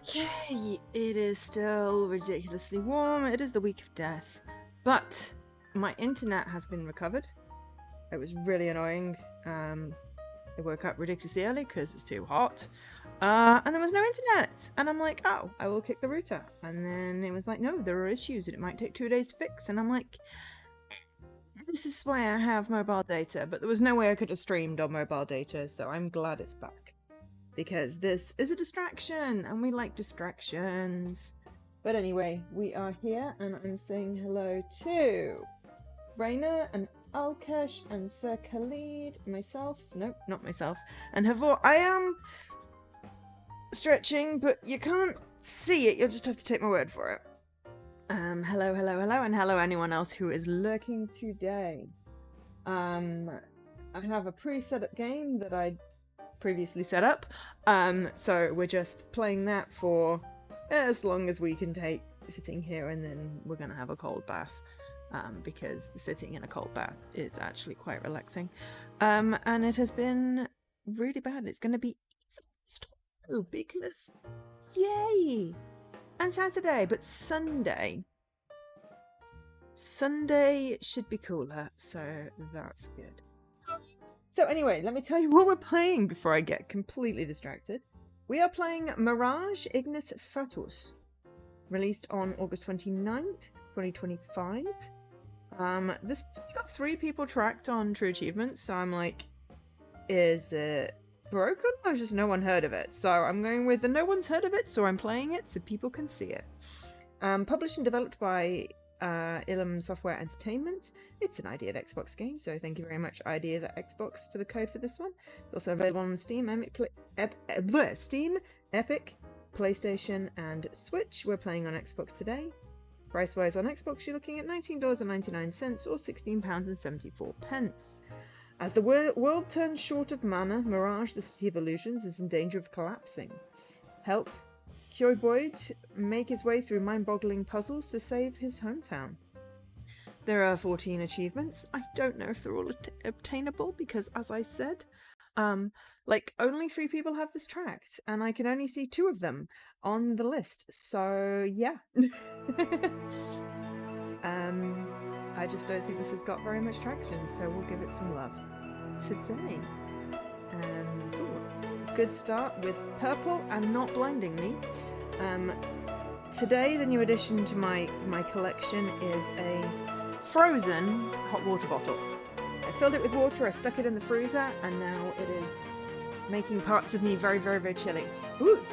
Okay, it is still ridiculously warm. It is the week of death. But my internet has been recovered. It was really annoying. I woke up ridiculously early because it's too hot. And there was no internet. And I'm like, oh, I will kick the router. And then it was like, no, there are issues and it might take 2 days to fix. And I'm like, this is why I have mobile data. But there was no way I could have streamed on mobile data. So I'm glad it's back. Because this is a distraction, and we like distractions. But anyway, we are here, and I'm saying hello to Raina and Alkesh and Sir Khalid, myself, no, not myself, and Havor. I am stretching, but you can't see it, you'll just have to take my word for it. Hello, and hello anyone else who is lurking today. I have a pre-set up game that I previously set up, so we're just playing that for as long as we can take sitting here, and then we're gonna have a cold bath, because sitting in a cold bath is actually quite relaxing, and it has been really bad. It's gonna be because yay, and Saturday, but Sunday should be cooler, so that's good. So anyway, let me tell you what we're playing before I get completely distracted. We are playing Mirage, Ignis Fatuus, released on August 29th, 2025. This got 3 people tracked on True Achievements, so I'm like, is it broken or just no one heard of it? So I'm going with the no one's heard of it, so I'm playing it so people can see it. Published and developed by Ilum Software Entertainment. It's an Idea Xbox game, so thank you very much, Idea Xbox, for the code for this one. It's also available on Steam, Epic, PlayStation, and Switch. We're playing on Xbox today. Price-wise on Xbox, you're looking at $19.99 or £16.74. As the world turns short of mana, Mirage, the City of Illusions, is in danger of collapsing. Help Kyo Boyd make his way through mind-boggling puzzles to save his hometown. There are 14 achievements. I don't know if they're all obtainable because, as I said, only 3 people have this tracked, and I can only see 2 of them on the list. So yeah, I just don't think this has got very much traction. So we'll give it some love today. Good start with purple and not blinding me. Today the new addition to my collection is a frozen hot water bottle. I filled it with water, I stuck it in the freezer, and now it is making parts of me very, very, very chilly. Ooh!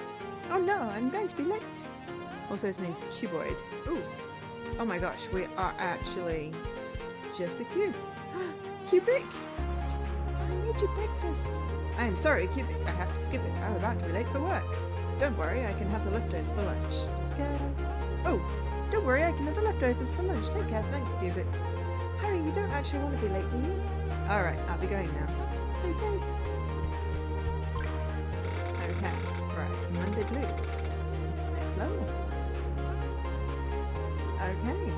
Oh no, I'm going to be late. Also, his name's Cuboid. Ooh! Oh my gosh, we are actually just a cube. Cubic! I made you breakfast. I'm sorry, Cubic, I have to skip it. I'm about to be late for work. Don't worry, I can have the leftovers for lunch. Take care. Oh, don't worry, I can have the leftovers for lunch. Take care, thanks, Cubic. Harry, you don't actually want to be late, do you? Alright, I'll be going now. Stay safe. Okay, right, Monday Blues. Next level. Okay.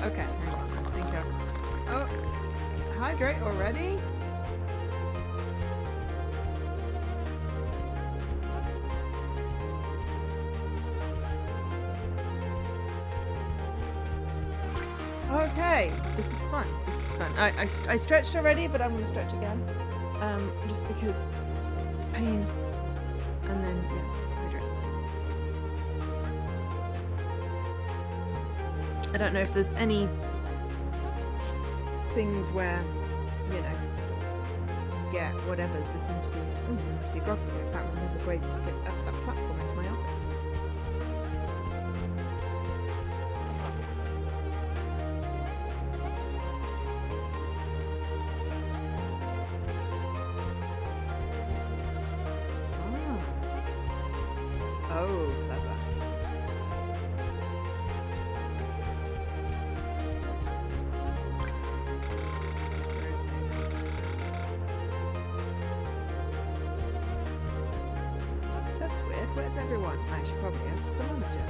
Okay, hang on, I think hydrate already? Okay, this is fun, I stretched already, but I'm gonna stretch again, just because pain, and then, yes, hydrate. I don't know if there's any things where, you know, yeah, whatever's, there seem to be, must be groggy, I can't remember the way to get up that platform into my office. Oh, clever. That's weird. Where's everyone? I should probably ask the manager.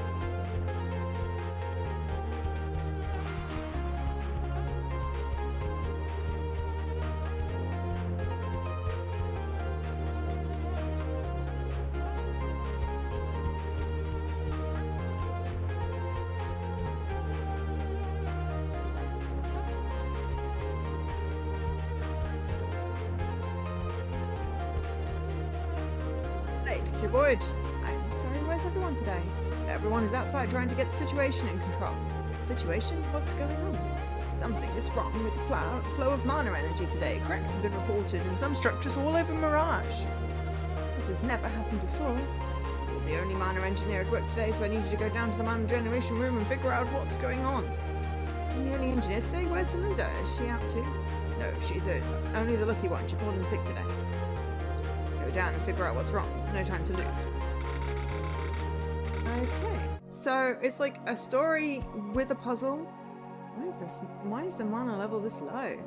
Your voyage. I'm sorry, where's everyone today? Everyone is outside trying to get the situation in control. Situation? What's going on? Something is wrong with the flow of mana energy today. Cracks have been reported in some structures all over Mirage. This has never happened before. You're the only mana engineer at work today, so I need you to go down to the mana generation room and figure out what's going on. I'm the only engineer today? Where's Celinda? Is she out too? No, she's only the lucky one. She called in sick today. Down and figure out what's wrong. There's no time to lose. Okay, so it's like a story with a puzzle. What is this? Why is the mana level this low?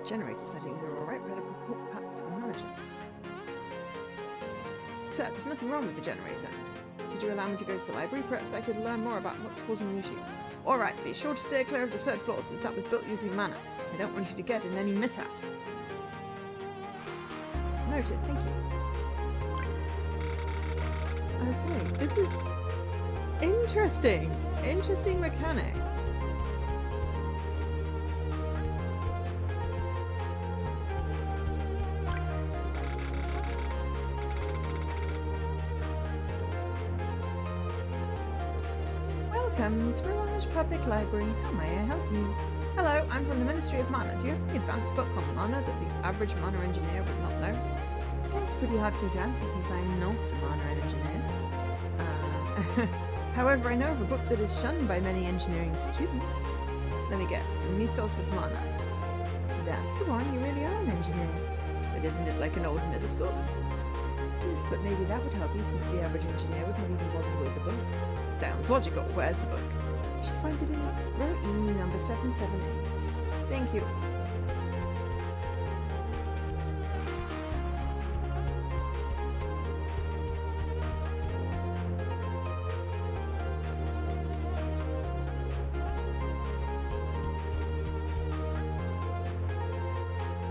Generator settings are alright, better report back to the manager. Sir, there's nothing wrong with the generator. Could you allow me to go to the library? Perhaps I could learn more about what's causing the issue. Alright, be sure to stay clear of the third floor since that was built using mana. I don't want you to get in any mishap. Noted, thank you. Okay, this is interesting. Interesting mechanic. Welcome to Mirage Public Library. How may I help you? Hello, I'm from the Ministry of Mana. Do you have any advanced book on mana that the average mana engineer would not know? That's pretty hard for me to answer since I'm not a mana engineer. However, I know of a book that is shunned by many engineering students. Let me guess, the Mythos of Mana. That's the one, you really are an engineer. But isn't it like an old myth of sorts? Yes, but maybe that would help you since the average engineer would not even bother with the book. Sounds logical. Where's the book? You should find it in row E, number 778. Thank you.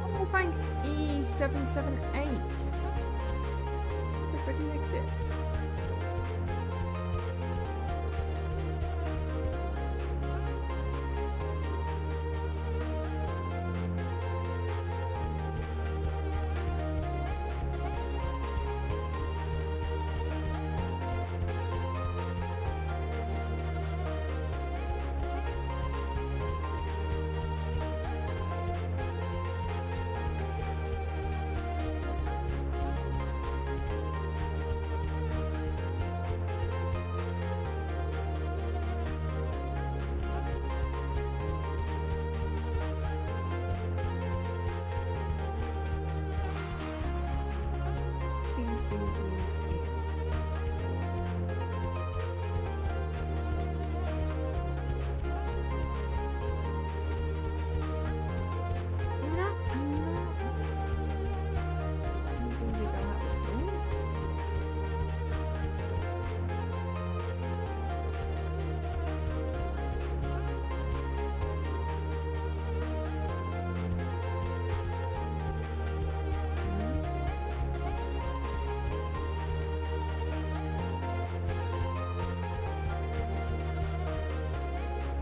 I'm going to find E778. It's a pretty exit.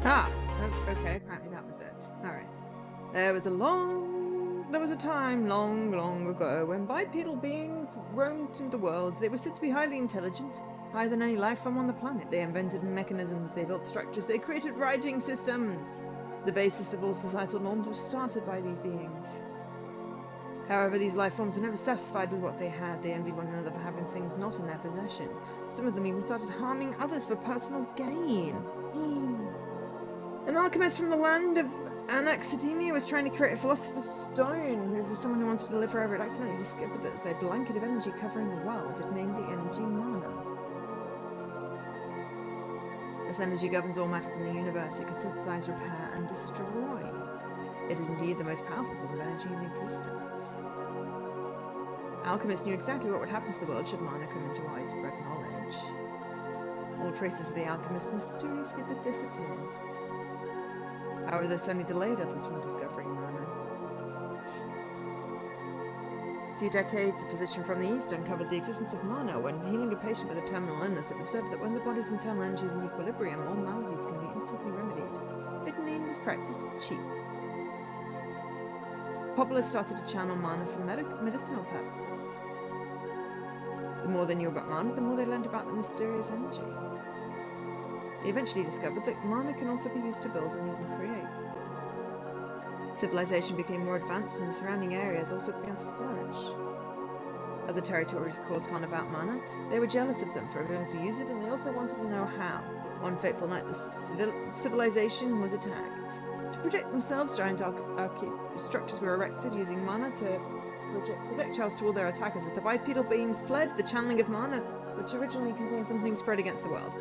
Ah, okay, apparently that was it. Alright. There was a time long, long ago when bipedal beings roamed in the world. They were said to be highly intelligent, higher than any life form on the planet. They invented mechanisms, they built structures, they created writing systems. The basis of all societal norms was started by these beings. However, these life forms were never satisfied with what they had. They envied one another for having things not in their possession. Some of them even started harming others for personal gain. An alchemist from the land of And academia was trying to create a philosopher's stone who, for someone who wanted to live forever, had accidentally discovered that there's a blanket of energy covering the world. It named the energy mana. This energy governs all matters in the universe. It could synthesize, repair, and destroy. It is indeed the most powerful form of energy in existence. Alchemists knew exactly what would happen to the world should mana come into widespread knowledge. All traces of the alchemist mysteriously disappeared. However, this only delayed others from discovering mana. A few decades, a physician from the East uncovered the existence of mana when healing a patient with a terminal illness and observed that when the body's internal energy is in equilibrium, all maladies can be instantly remedied. It named this practice Chi. Populace started to channel mana for medicinal purposes. The more they knew about mana, the more they learned about the mysterious energy. They eventually discovered that mana can also be used to build and even create. Civilization became more advanced and the surrounding areas also began to flourish. Other territories caused on about mana. They were jealous of them for being able to use it, and they also wanted to know how. One fateful night, the civilization was attacked. To protect themselves, giant structures were erected using mana to project projectiles to all their attackers. As the bipedal beings fled, the channeling of mana, which originally contained something, spread against the world.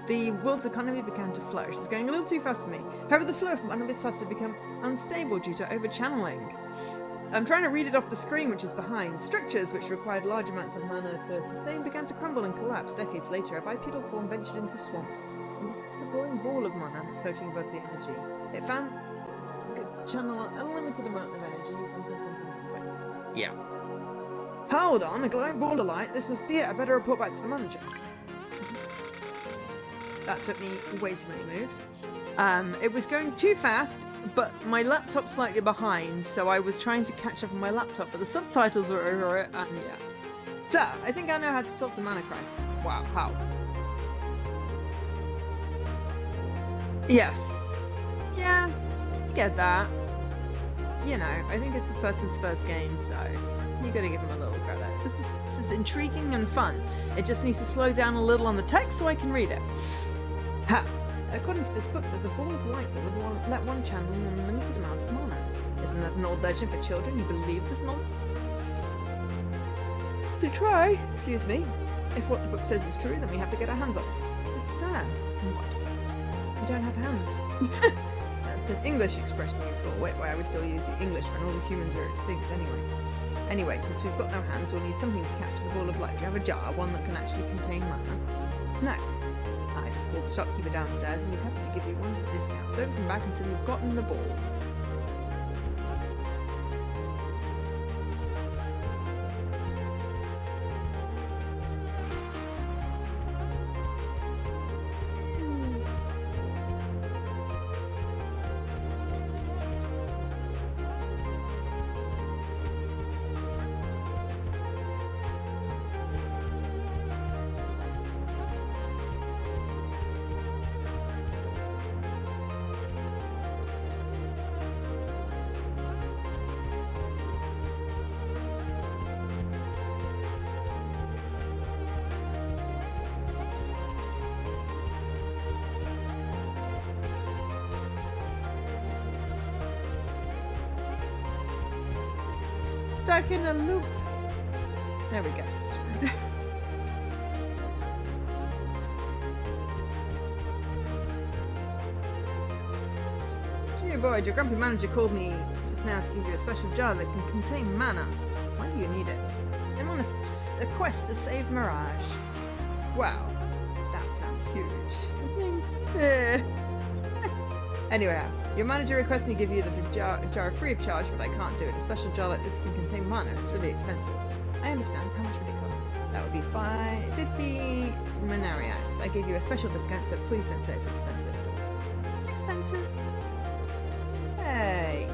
The world's economy began to flourish. It's going a little too fast for me. However, the flow of mana started to become unstable due to over-channeling. I'm trying to read it off the screen, which is behind. Structures, which required large amounts of mana to sustain, began to crumble and collapse. Decades later, a bipedal form ventured into swamps. And this is a glowing ball of mana floating above the energy. It found it could channel an unlimited amount of energy, something. Yeah. Hold on, a glowing ball of light. This must be it. I better report back to the manager. That took me way too many moves. It was going too fast, but my laptop's slightly behind, so I was trying to catch up on my laptop, but the subtitles were over it, and yeah. So, I think I know how to solve the mana crisis. Wow, how? Yes. Yeah, get that. You know, I think it's this person's first game, so you gotta give him a little credit. This is intriguing and fun. It just needs to slow down a little on the text so I can read it. Ha! According to this book, there's a ball of light that would let one channel an unlimited amount of mana. Isn't that an old legend for children? You believe this nonsense? To try, excuse me. If what the book says is true, then we have to get our hands on it. But sir, what? We don't have hands. That's an English expression, you thought. Wait, why are we still using English when all the humans are extinct anyway? Anyway, since we've got no hands, we'll need something to capture the ball of light. Do you have a jar, one that can actually contain mana? No. I just called the shopkeeper downstairs and he's happy to give you one discount. Don't come back until you've gotten the ball. Stuck in a loop. There we go. Dear boy, your grumpy manager called me just now to give you a special jar that can contain mana. Why do you need it? I'm on a quest to save Mirage. Wow, that sounds huge. His name's Fair. Anyway, your manager requests me give you the jar free of charge, but I can't do it. A special jar like this can contain mana. It's really expensive. I understand. How much would it cost? That would be 50 Minariads. I gave you a special discount, so please don't say it's expensive. It's expensive. Hey.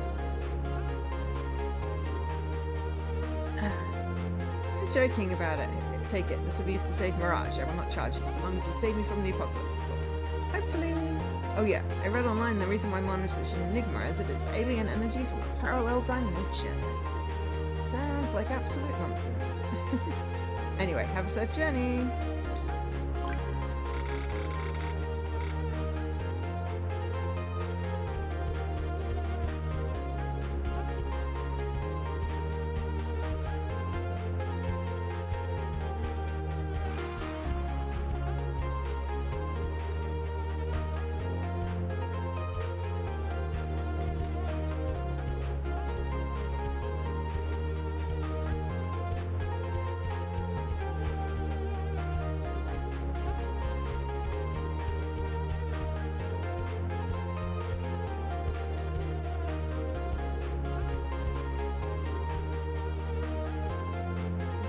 I was joking about it. Take it. This will be used to save Mirage. I will not charge you, so long as you save me from the apocalypse, of course. Hopefully. Oh yeah, I read online the reason why mana is such an enigma is that it's alien energy from a parallel dimension. Sounds like absolute nonsense. Anyway, have a safe journey.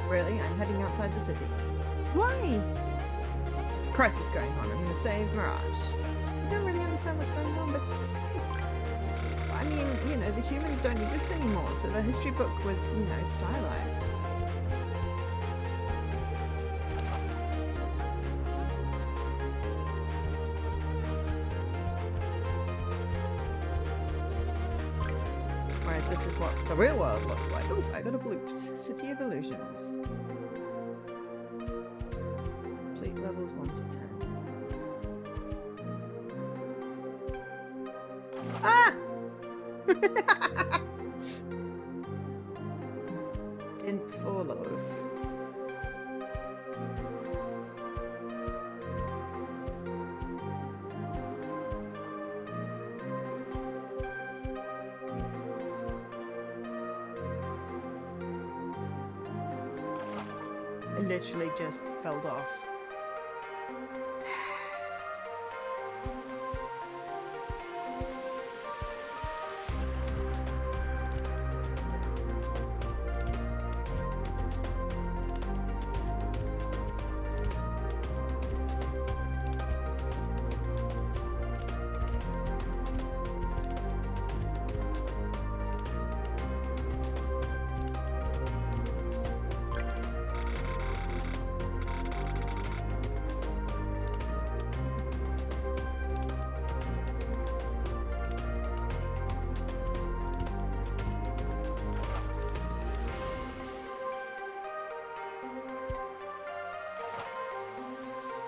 Really? I'm heading outside the city. Why? There's a crisis going on. I'm going to save Mirage. I don't really understand what's going on, but it's safe. I mean, you know, the humans don't exist anymore, so the history book was, you know, stylized. Whereas this is what the real world looks like. Oh, I got a blooped. City of Illusions. Complete levels 1 to 10. Ah! Didn't fall off. I literally just fell off.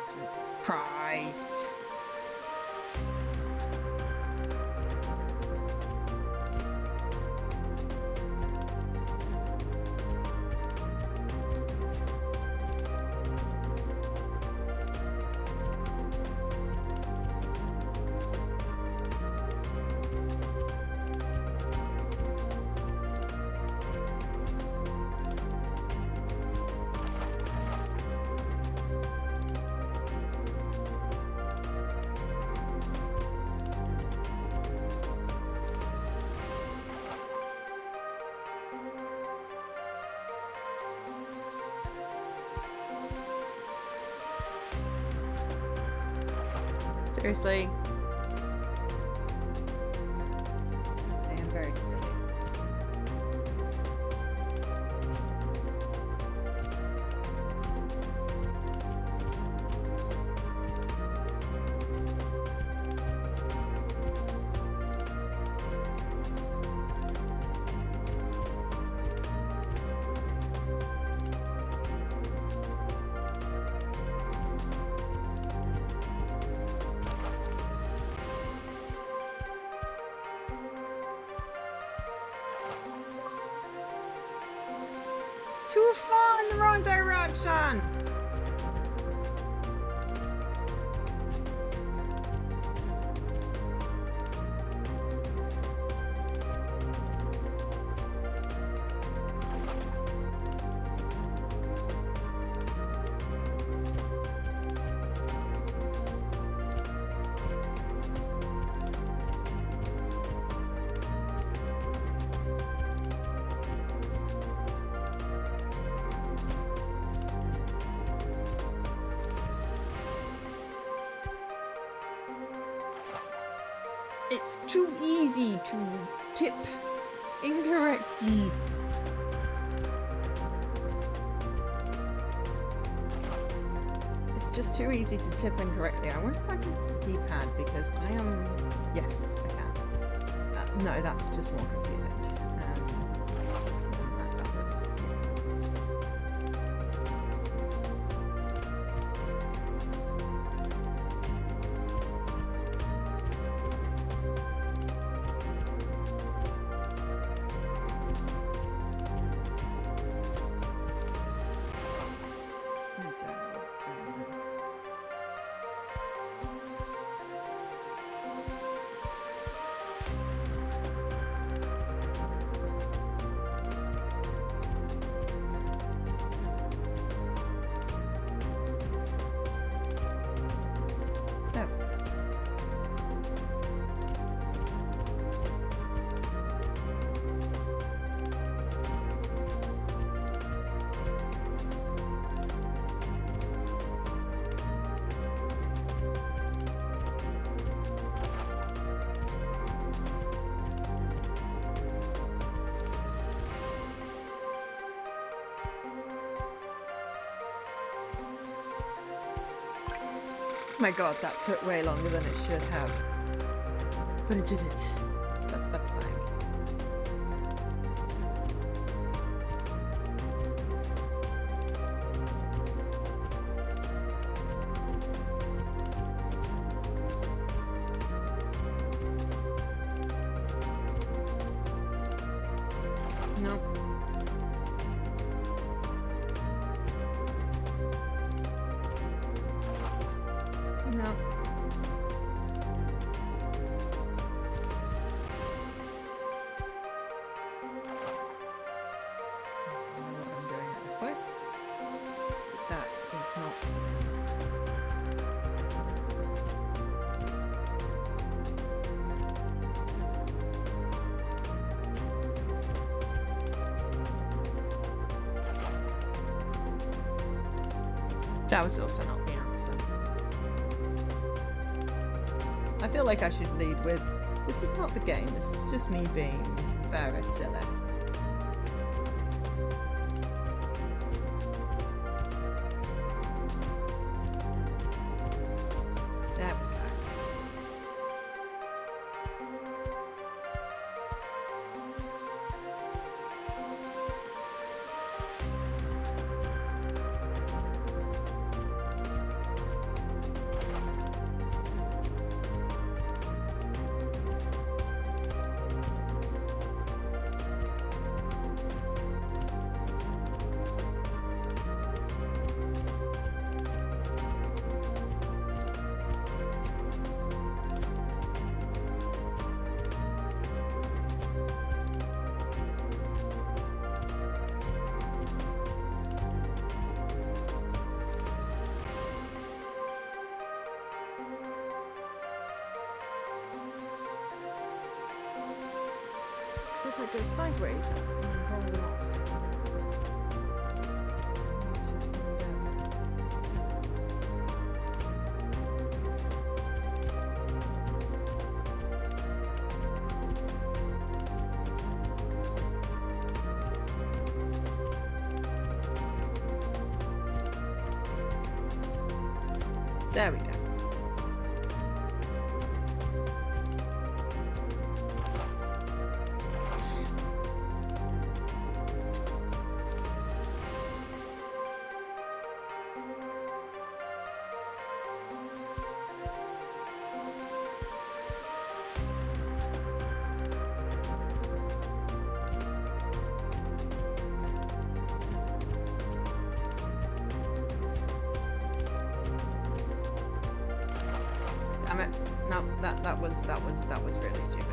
Jesus Christ. Seriously. I am very silly. Too far in the wrong direction! It's too easy to tip incorrectly. It's just too easy to tip incorrectly. I wonder if I can use the D-pad because I am... Yes, I can. No, that's just more confusing. That was... My god, that took way longer than it should have. But it did it. That's fine. No. No. That is not the answer. That was also not the answer. I feel like I should lead with, this is not the game, this is just me being very silly. There we go. Because if I go sideways, that's going to roll off. There we go. Damn it. No, that was really stupid.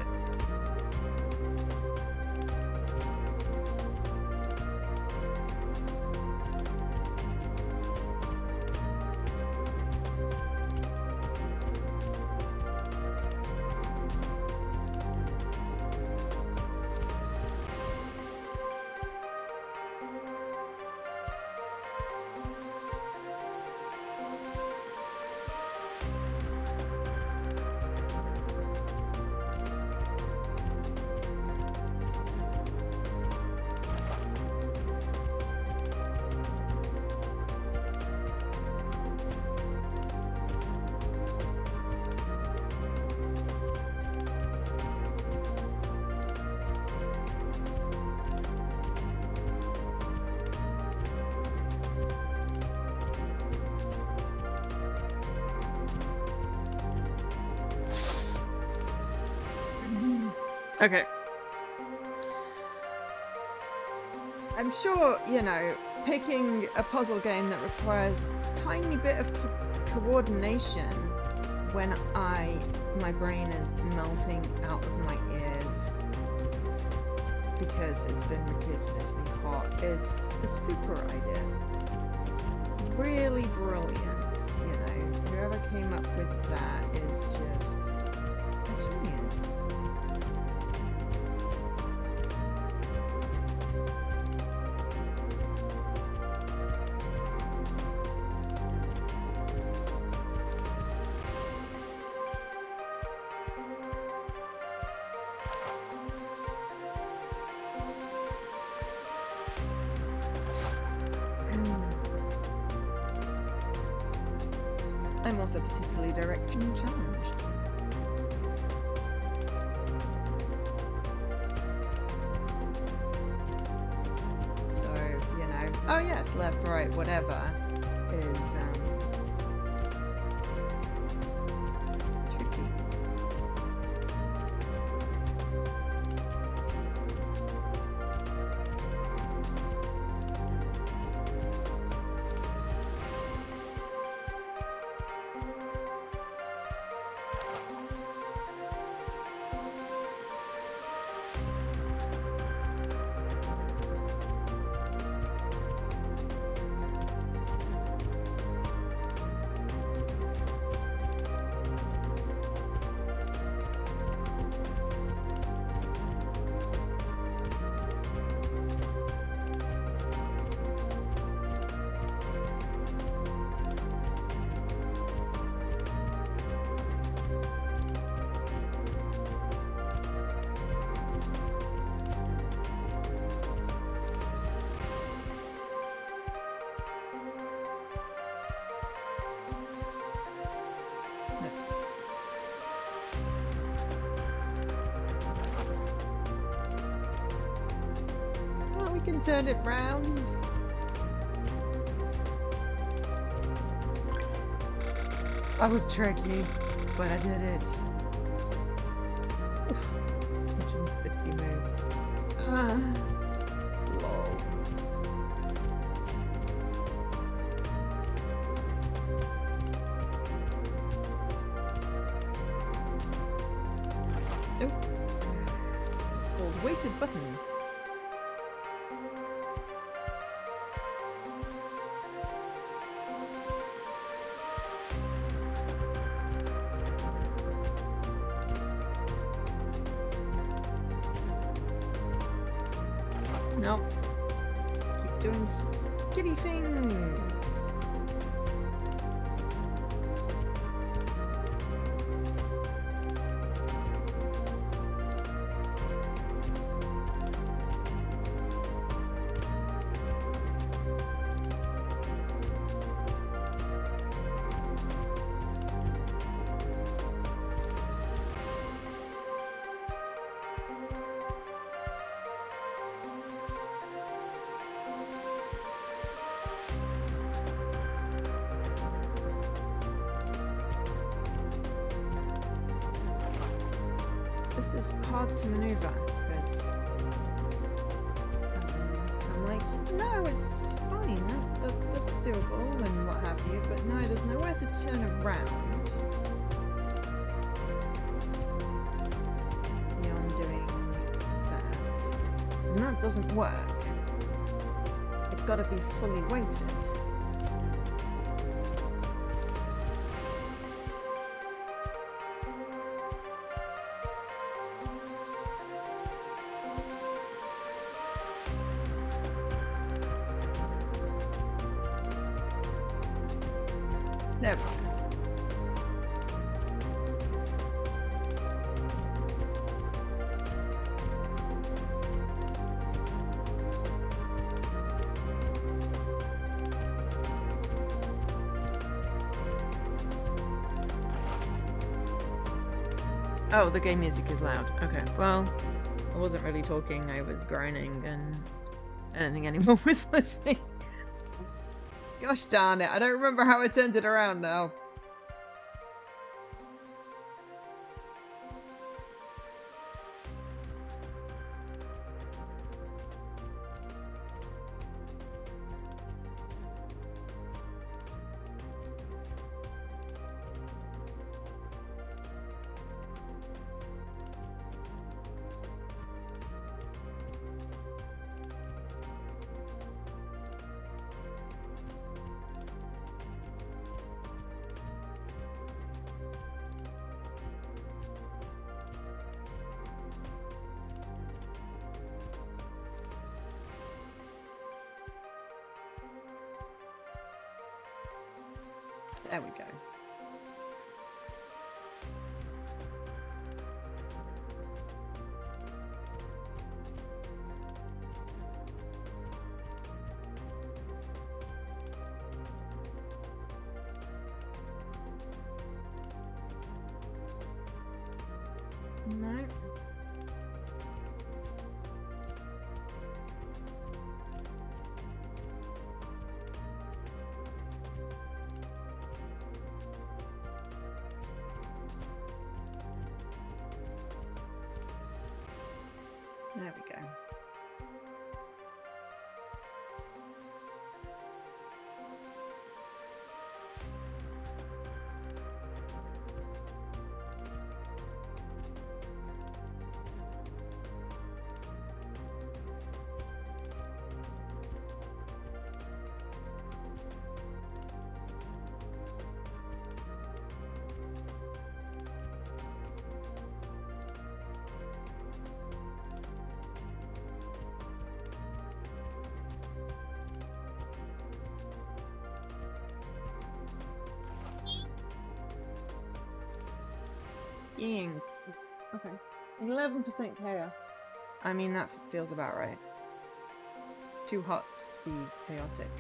Okay. I'm sure, you know, picking a puzzle game that requires a tiny bit of coordination when my brain is melting out of my ears because it's been ridiculously hot is a super idea. Really brilliant, you know. Whoever came up with that is just a genius. I'm also particularly direction challenged. So, you know, oh yes, left, right, whatever is tricky. Well, we can turn it round. That was tricky, but I did it. Oof. 150 moves. Lol. Oh. It's called weighted button. Nope. Keep doing skitty things. This is hard to maneuver because I'm like, no, it's fine, that's doable and what have you, but no, there's nowhere to turn around. Beyond doing that. And that doesn't work. It's got to be fully weighted. There we go. Oh, the game music is loud. Okay, well, I wasn't really talking, I was groaning and I don't think anyone was listening. Gosh darn it, I don't remember how I turned it around now. There we go. Ying. Okay. 11% chaos. I mean, that feels about right. Too hot to be chaotic.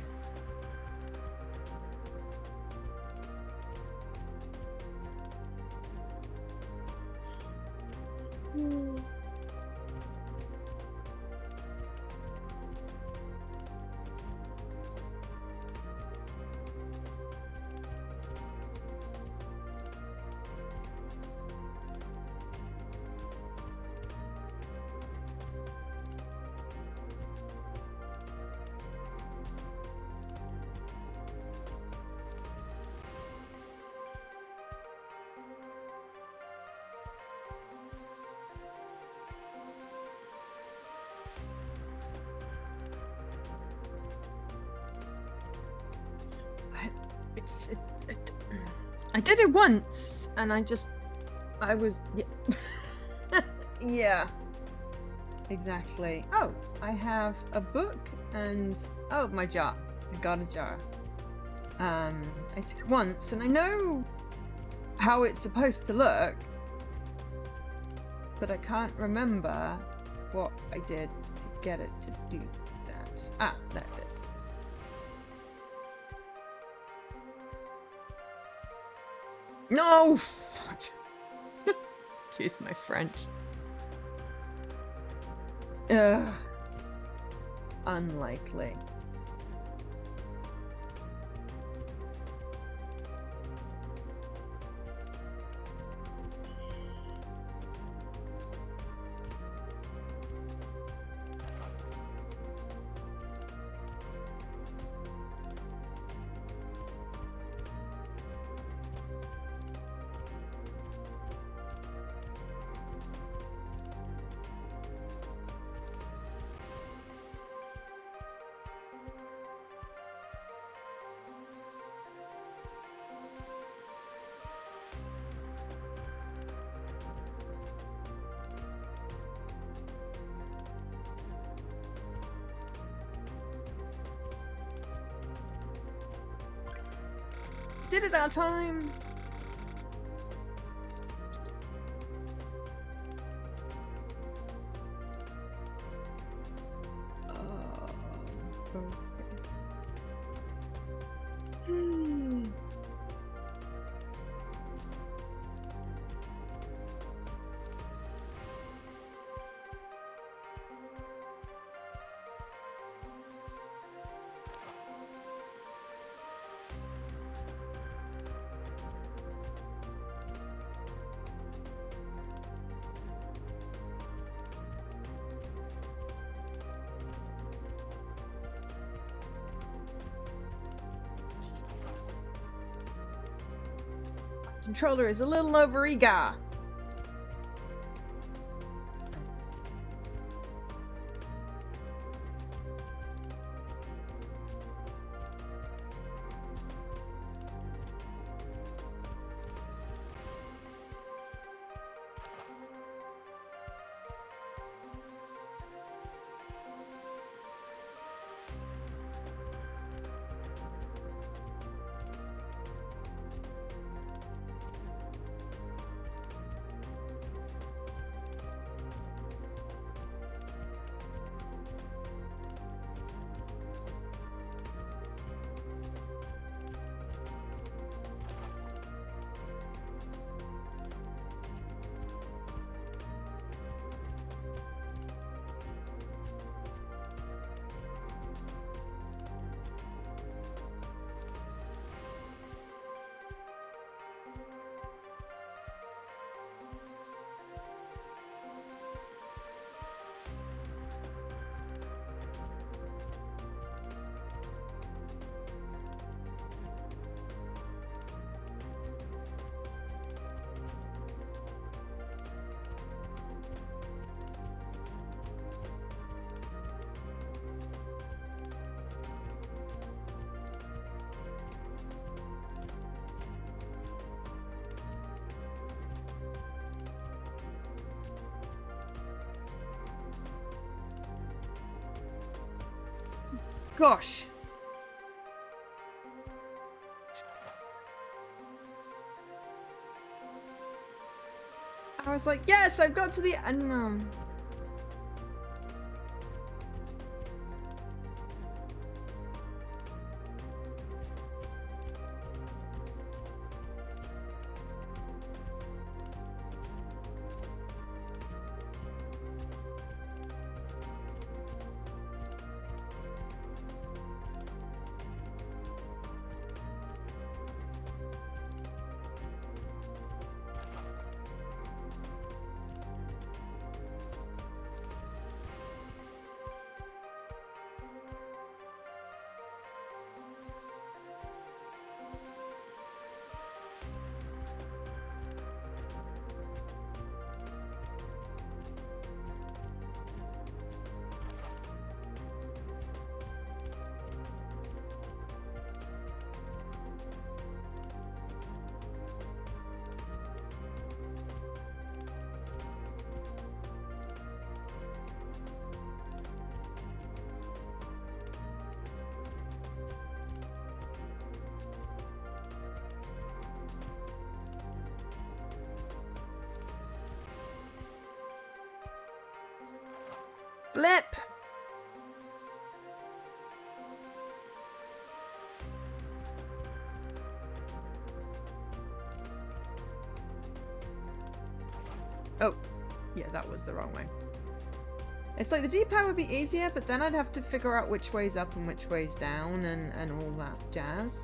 I did it once, and I was, yeah, exactly. Oh, I have a book, and oh, my jar. I got a jar. I did it once, and I know how it's supposed to look, but I can't remember what I did to get it to do that. Ah, there it is. No, fuck. Excuse my French. Ugh. Unlikely. Did it that time. Okay. Controller is a little over eager. Gosh. I was like, yes, I've got to the end. No. Flip! Oh, yeah, that was the wrong way. It's like the D-pad would be easier, but then I'd have to figure out which way's up and which way's down and all that jazz.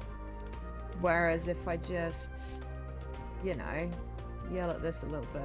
Whereas if I just, you know, yell at this a little bit.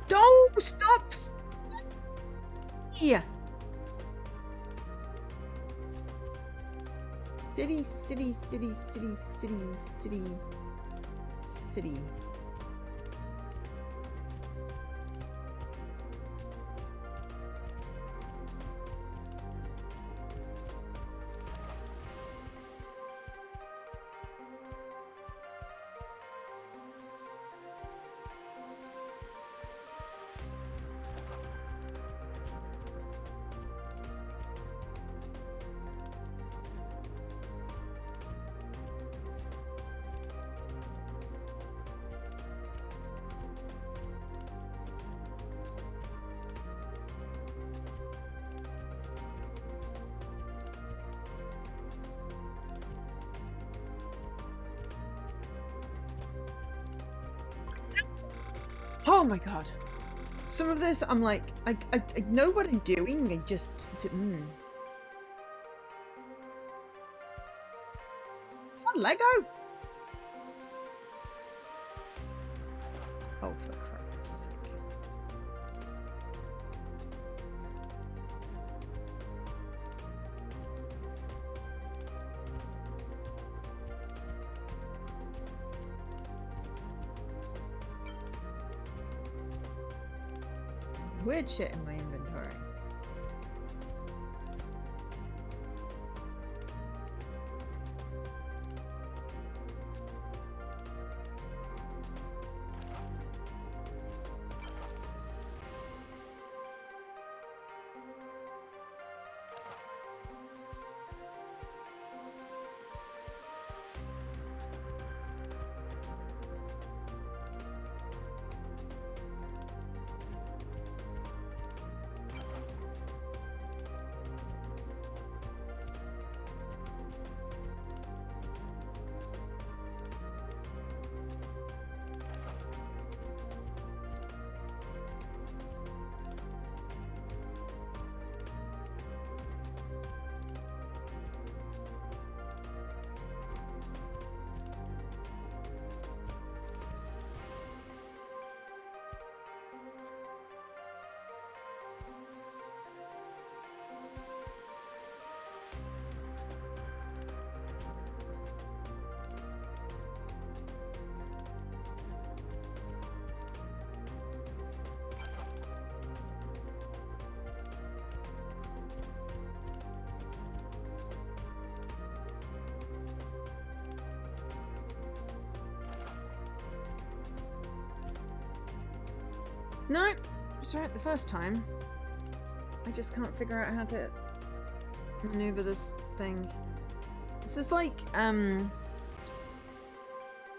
Don't stop! Yeah. City, city, city, city, city, city, city. Oh my god. Some of this, I'm like, I know what I'm doing, I just... It's not Lego! Oh, for Christ's sake. Weird shit in my inventory. No, it's right the first time. I just can't figure out how to maneuver this thing. This is like, there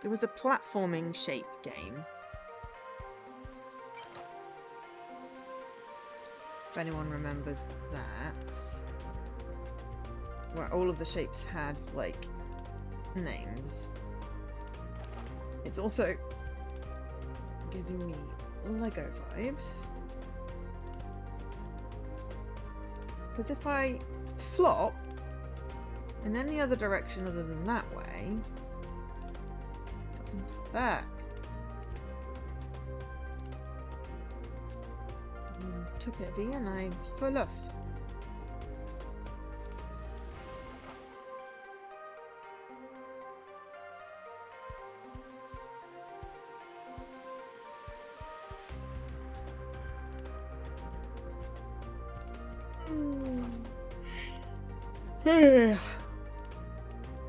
was a platforming shape game. If anyone remembers that. Where all of the shapes had, like, names. It's also giving me Lego vibes. Because if I flop in any other direction other than that way, it doesn't come back. Took it V and I full off.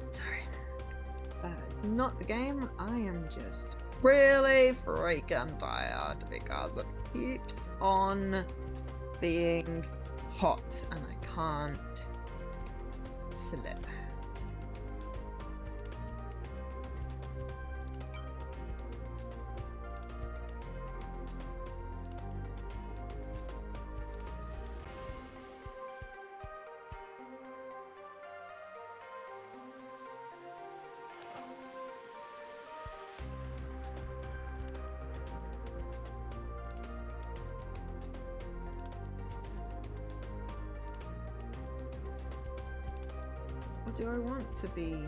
Sorry. It's not the game. I am just really freaking tired because it keeps on being hot and I can't slip. Or do I want to be?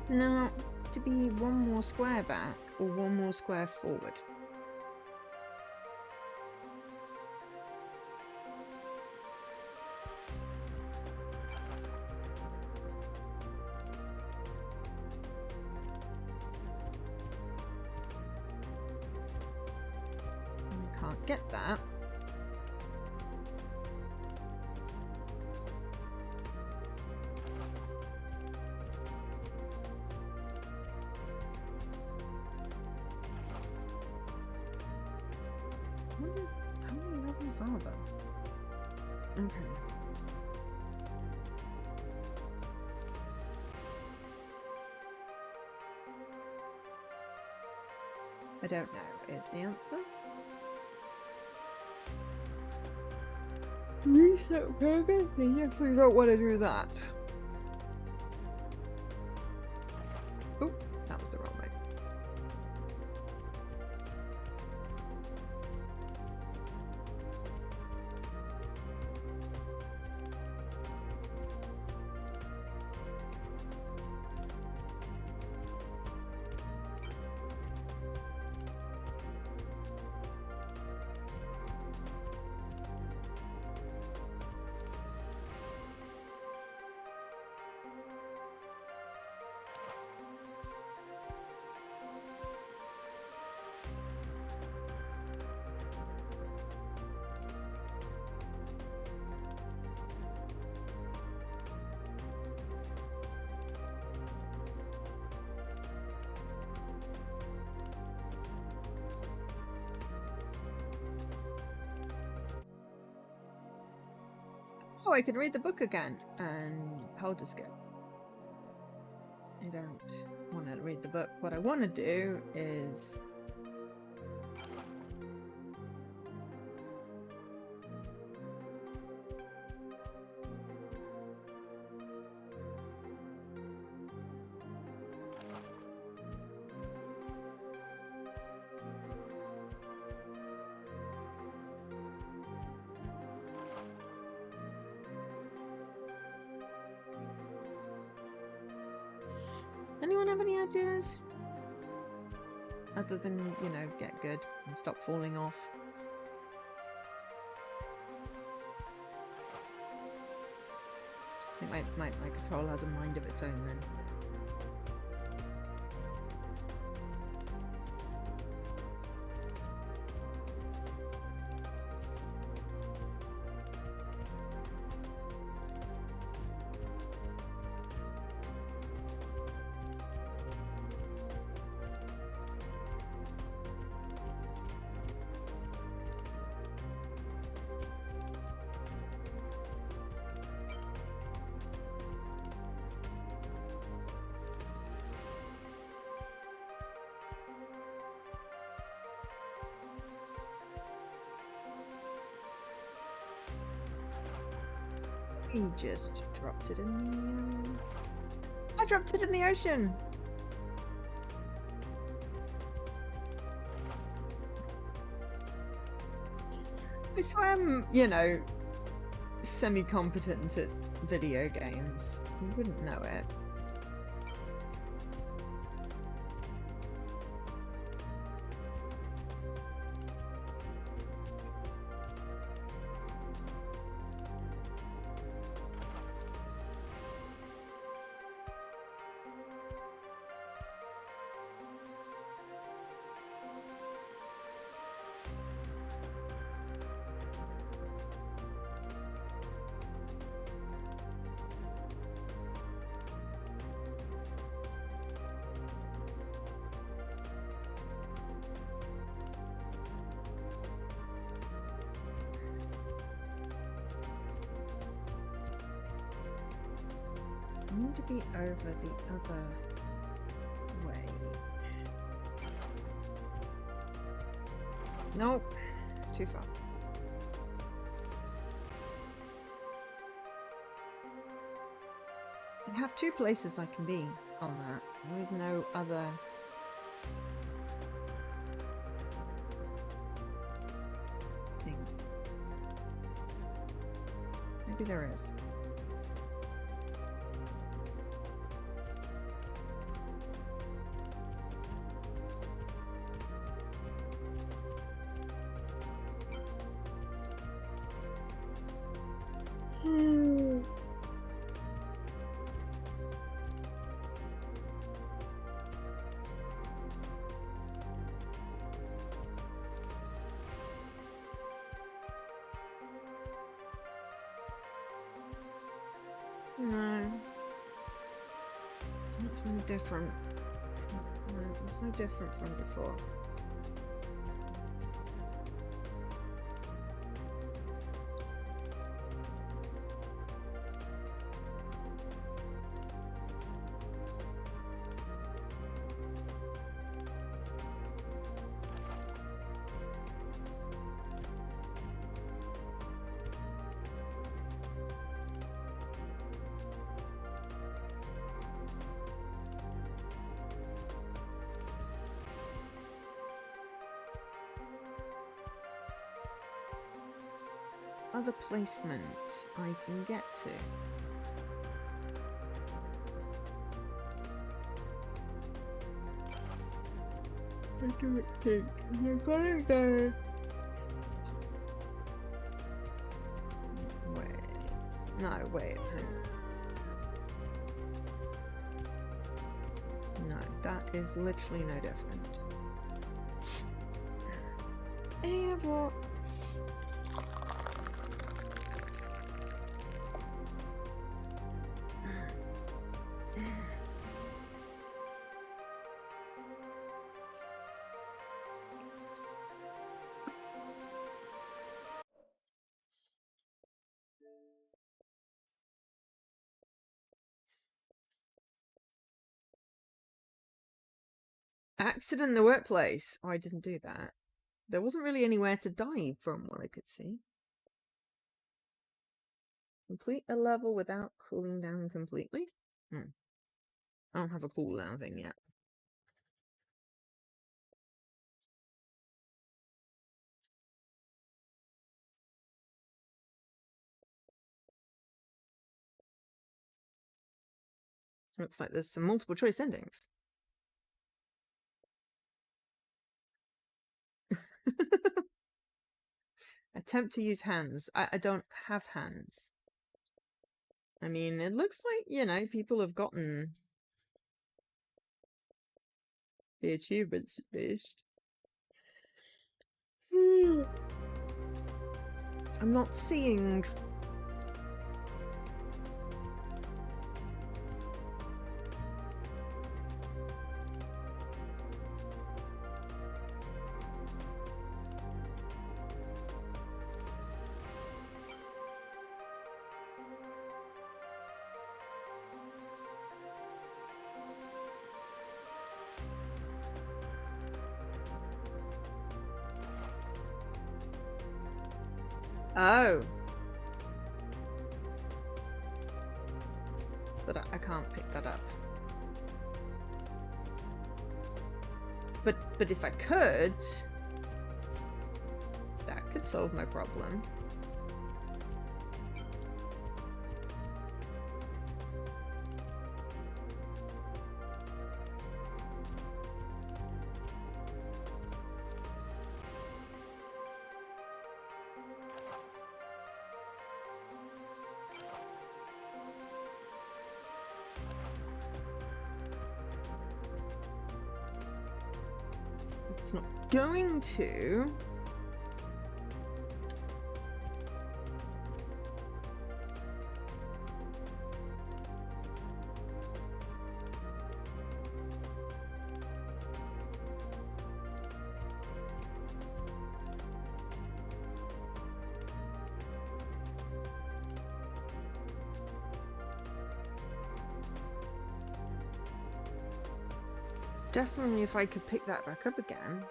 No, to be one more square back or one more square forward. I can't get that. How many levels are there? Okay. I don't know, is the answer. Reset program? Yeah, I forgot what to do that. Oh, that was the wrong way. Oh, I can read the book again and hold the skip. I don't want to read the book. What I want to do is anyone have any ideas? Other than, you know, get good and stop falling off. I think my control has a mind of its own then. I just dropped it in the... I dropped it in the ocean! I swear I'm, you know, semi-competent at video games. You wouldn't know it. I need to be over the other way. Nope, too far. I have two places I can be on that. There is no other... thing. Maybe there is. No. It's no different. No, it's no different from before. Other placement I can get to. I don't think we're gonna go. Wait. No, wait. No, that is literally no different. And what? Accident in the workplace. Oh, I didn't do that. There wasn't really anywhere to dive from what I could see. Complete a level without cooling down completely? I don't have a cooldown thing yet. Looks like there's some multiple choice endings. Attempt to use hands. I don't have hands. I mean, it looks like, you know, people have gotten the achievements based. I'm not seeing... Oh. but I can't pick that up. But if I could, that could solve my problem. It's not going to. Definitely if I could pick that back up again.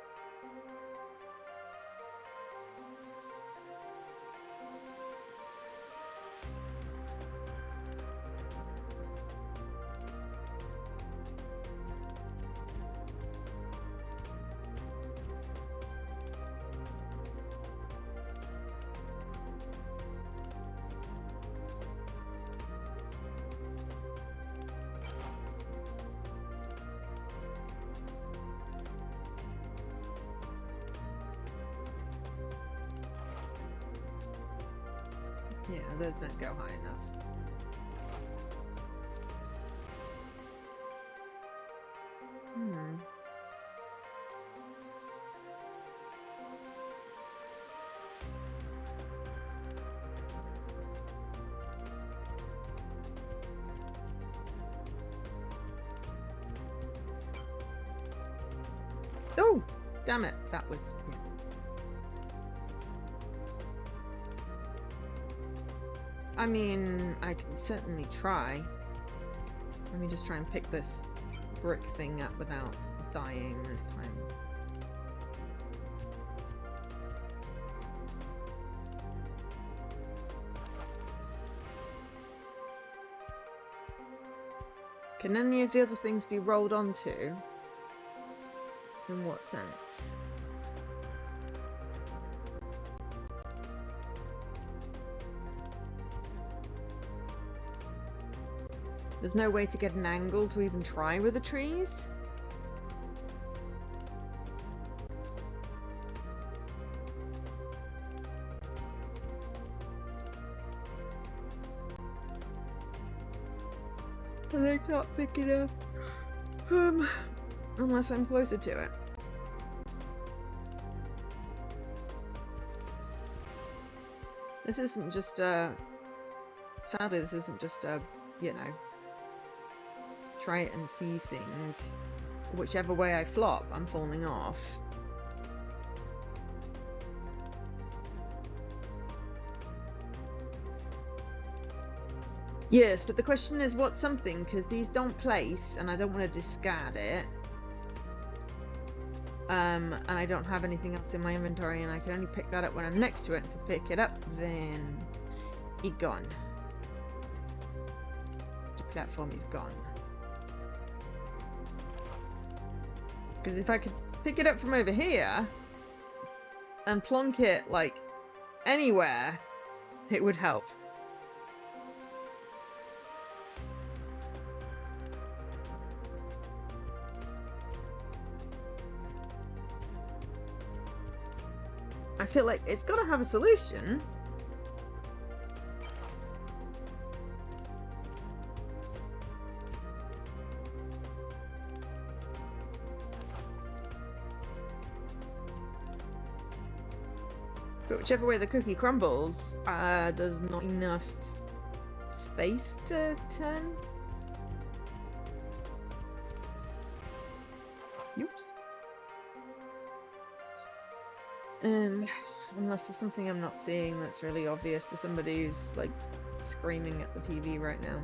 Yeah, those don't go high enough. Oh, damn it. That was... Yeah. I mean, I can certainly try. Let me just try and pick this brick thing up without dying this time. Can any of the other things be rolled onto? In what sense? There's no way to get an angle to even try with the trees? And I can't pick it up. Unless I'm closer to it. This isn't just a... Sadly, this isn't just a, you know, try it and see thing. Whichever way I flop, I'm falling off. Yes, but the question is what's something, because these don't place and I don't want to discard it. And I don't have anything else in my inventory and I can only pick that up when I'm next to it. If I pick it up, then it's gone. The platform is gone. Because if I could pick it up from over here and plonk it, like, anywhere, it would help. I feel like it's got to have a solution. But whichever way the cookie crumbles, there's not enough space to turn. Oops. Unless there's something I'm not seeing that's really obvious to somebody who's, like, screaming at the TV right now.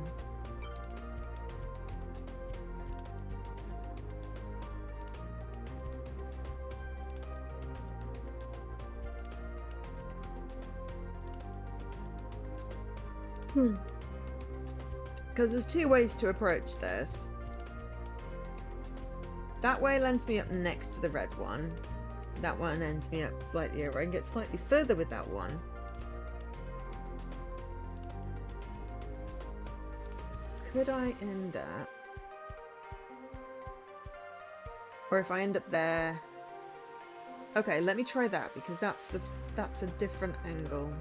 because there's two ways to approach this. That way lands me up next to the red one. That one ends me up slightly over. I can get slightly further with that one. Could I end up... Or if I end up there... Okay, let me try that, because that's a different angle.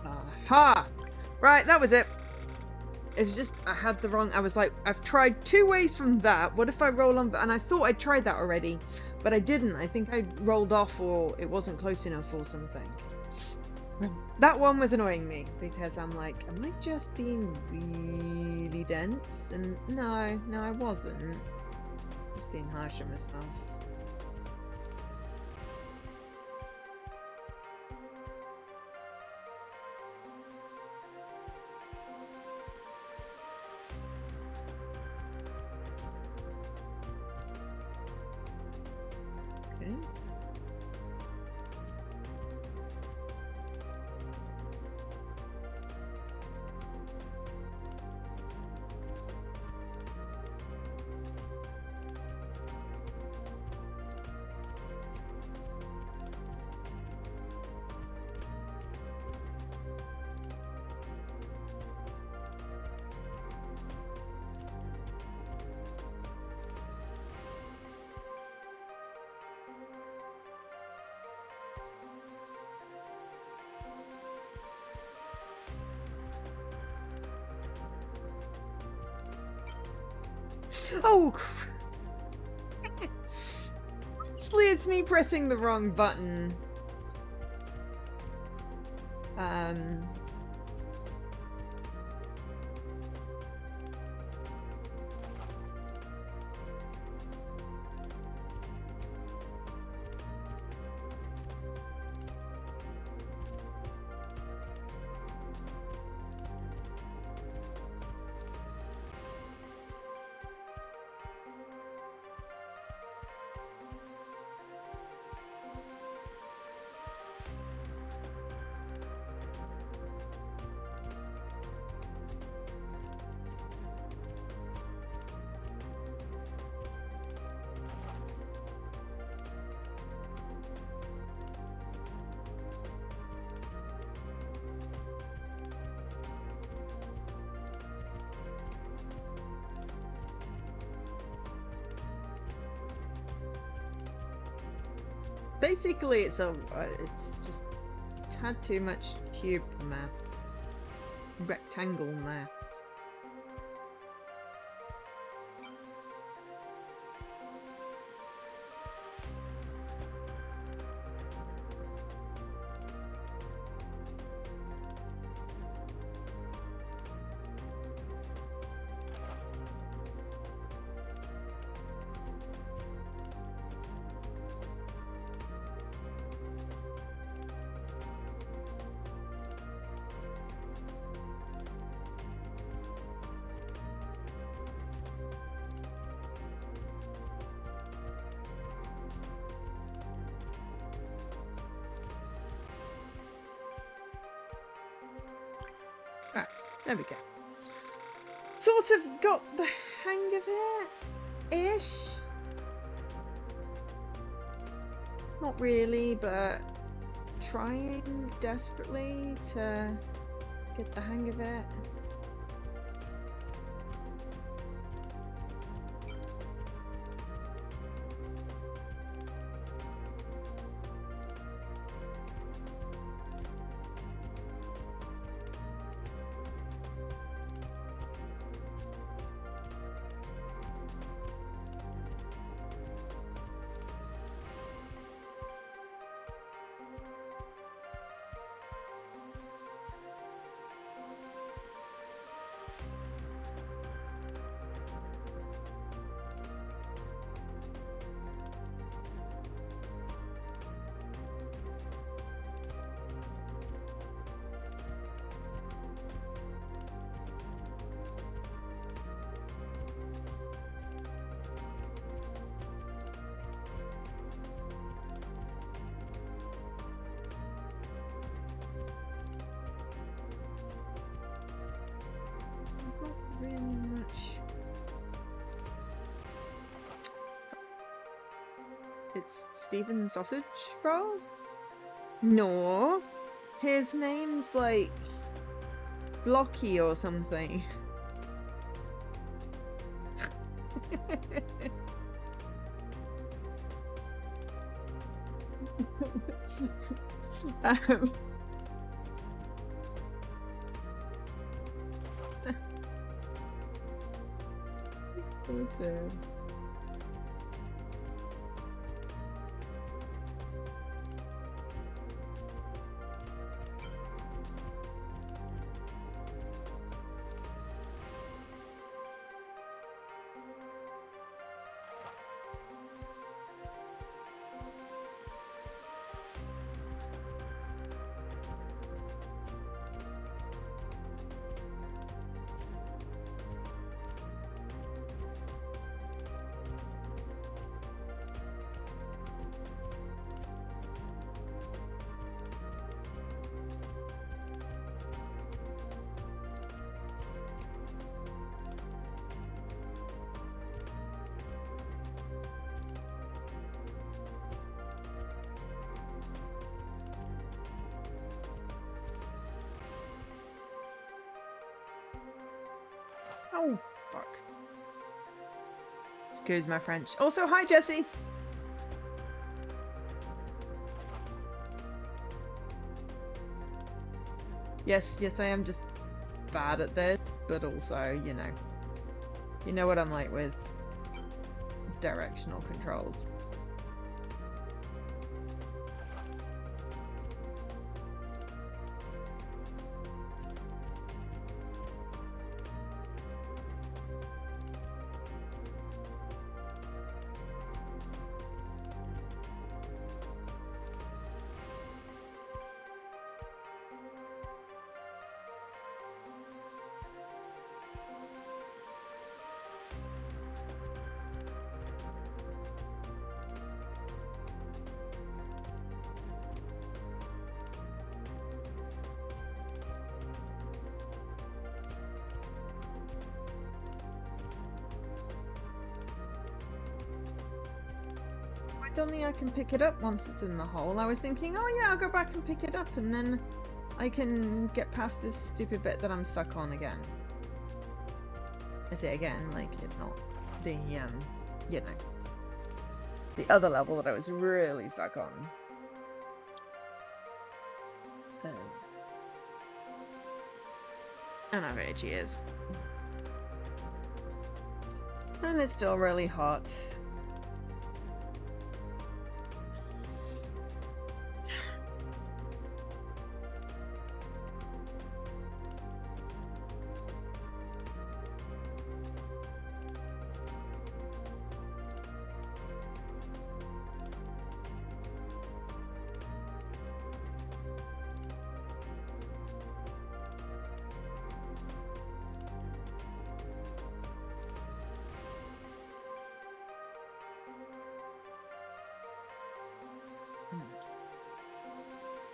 Aha! Right, that was it. It was just, I had the wrong, I was like, I've tried two ways from that. What if I roll on? And I thought I'd tried that already, but I didn't. I think I rolled off, or it wasn't close enough or something. That one was annoying me, because I'm like, am I just being really dense? And no, I wasn't. Just being harsh on myself. Okay. Oh, honestly, it's me pressing the wrong button. Basically, it's just a tad too much cube math, rectangle maths. Right, there we go. Sort of got the hang of it, ish. Not really, but trying desperately to get the hang of it. It's Stephen Sausage Roll? No. His name's like Blocky or something. Oh, fuck. Excuse my French. Also, hi, Jesse. Yes, I am just bad at this, but also, you know what I'm like with directional controls. I don't think I can pick it up once it's in the hole. I was thinking, oh yeah, I'll go back and pick it up and then I can get past this stupid bit that I'm stuck on again. I say again, like it's not the, the other level that I was really stuck on. And I've aged years. And it's still really hot.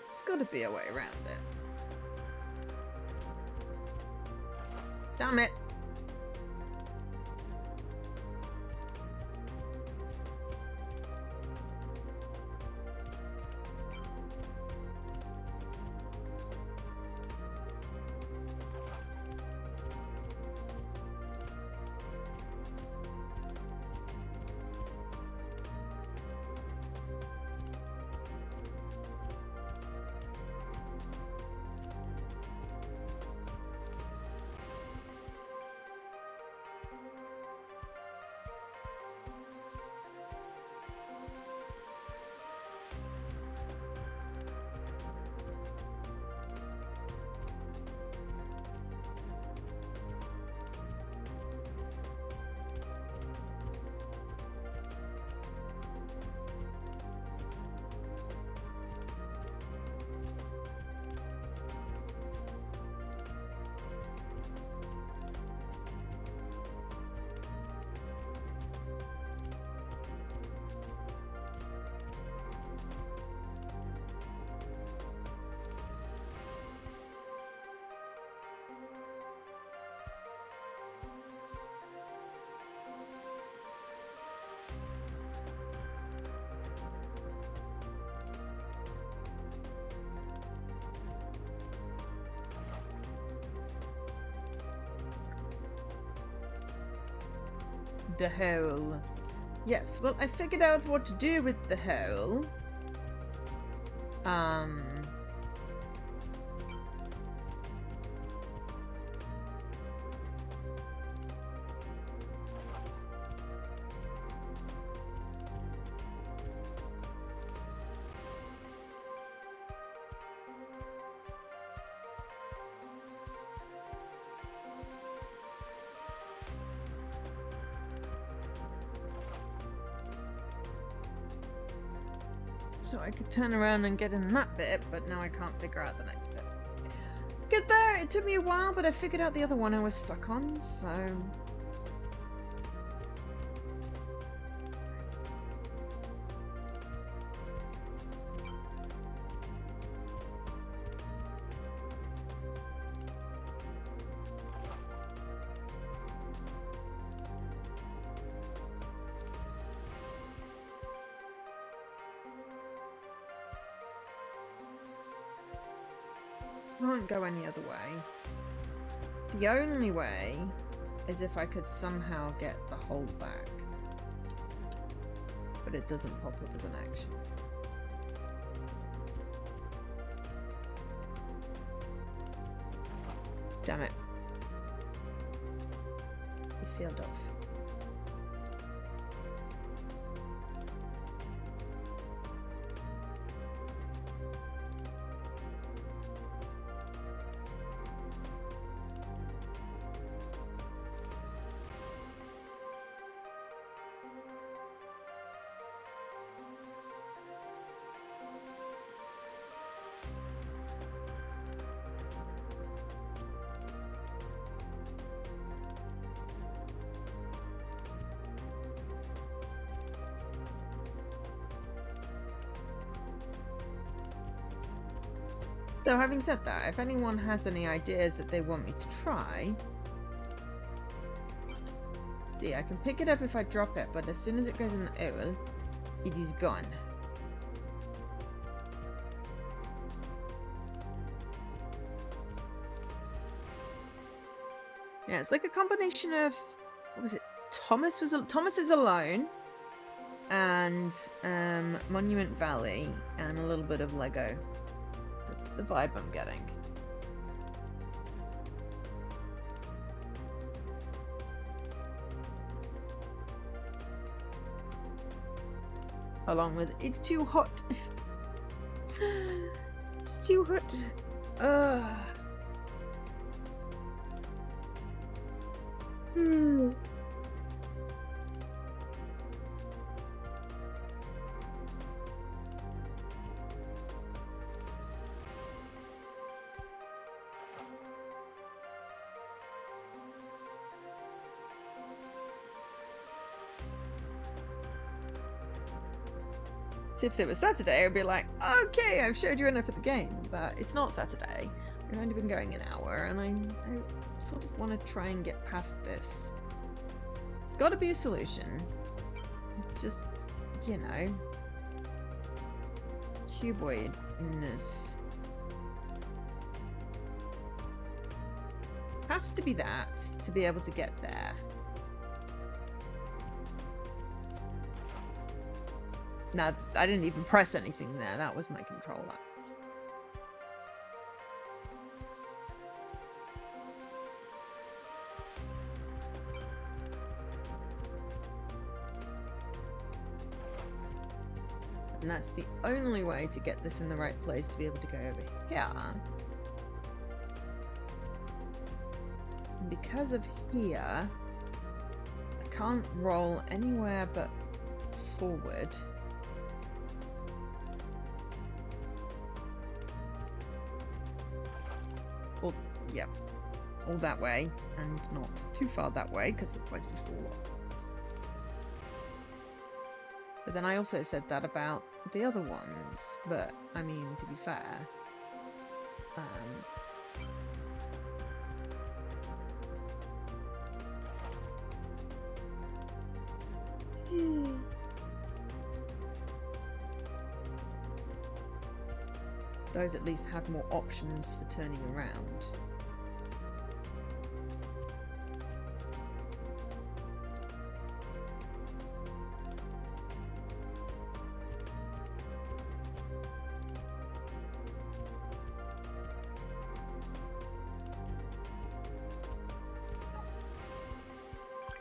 There's got to be a way around it. Damn it. The hole. Yes, well, I figured out what to do with the hole. So I could turn around and get in that bit, but now I can't figure out the next bit. Get there! It took me a while, but I figured out the other one I was stuck on, so... Can't go any other way. The only way is if I could somehow get the hole back. But it doesn't pop up as an action. Damn it. It failed off. So having said that, if anyone has any ideas that they want me to try... See, I can pick it up if I drop it, but as soon as it goes in the hole, it is gone. Yeah, it's like a combination of... What was it? Thomas is alone, and Monument Valley, and a little bit of Lego. That's the vibe I'm getting. Along with it's too hot. It's too hot. So if it was Saturday, I'd be like, okay, I've showed you enough of the game, but it's not Saturday. We've only been going an hour, and I sort of want to try and get past this. It's got to be a solution. It's just, you know, cuboidness. Has to be that to be able to get there. No, I didn't even press anything there. That was my controller. And that's the only way to get this in the right place to be able to go over here. And because of here, I can't roll anywhere but forward. Or, yeah, all that way, and not too far that way, because otherwise we fall. But then I also said that about the other ones, but, I mean, to be fair, those at least had more options for turning around.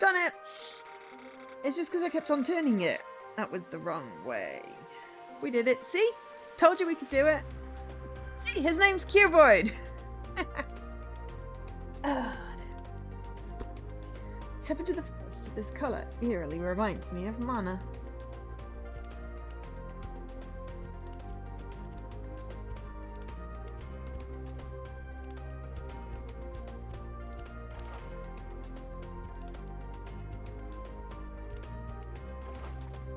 done it! It's just because I kept on turning it. That was the wrong way. We did it. See? Told you we could do it. See, his name's Cuboid. Step into the forest. This colour eerily reminds me of mana.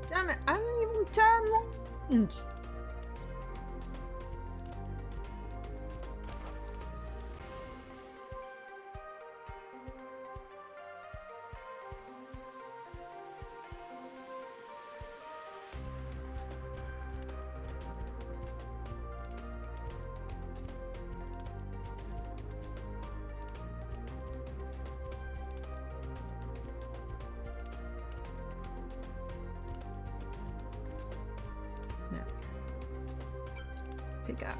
Damn it, I don't even turn round. No. Pick up.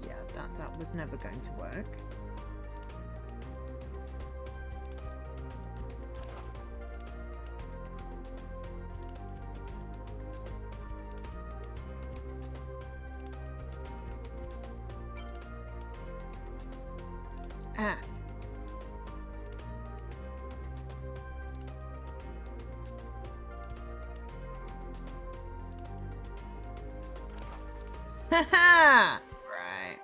Yeah, that was never going to work. Ah. Haha! Right.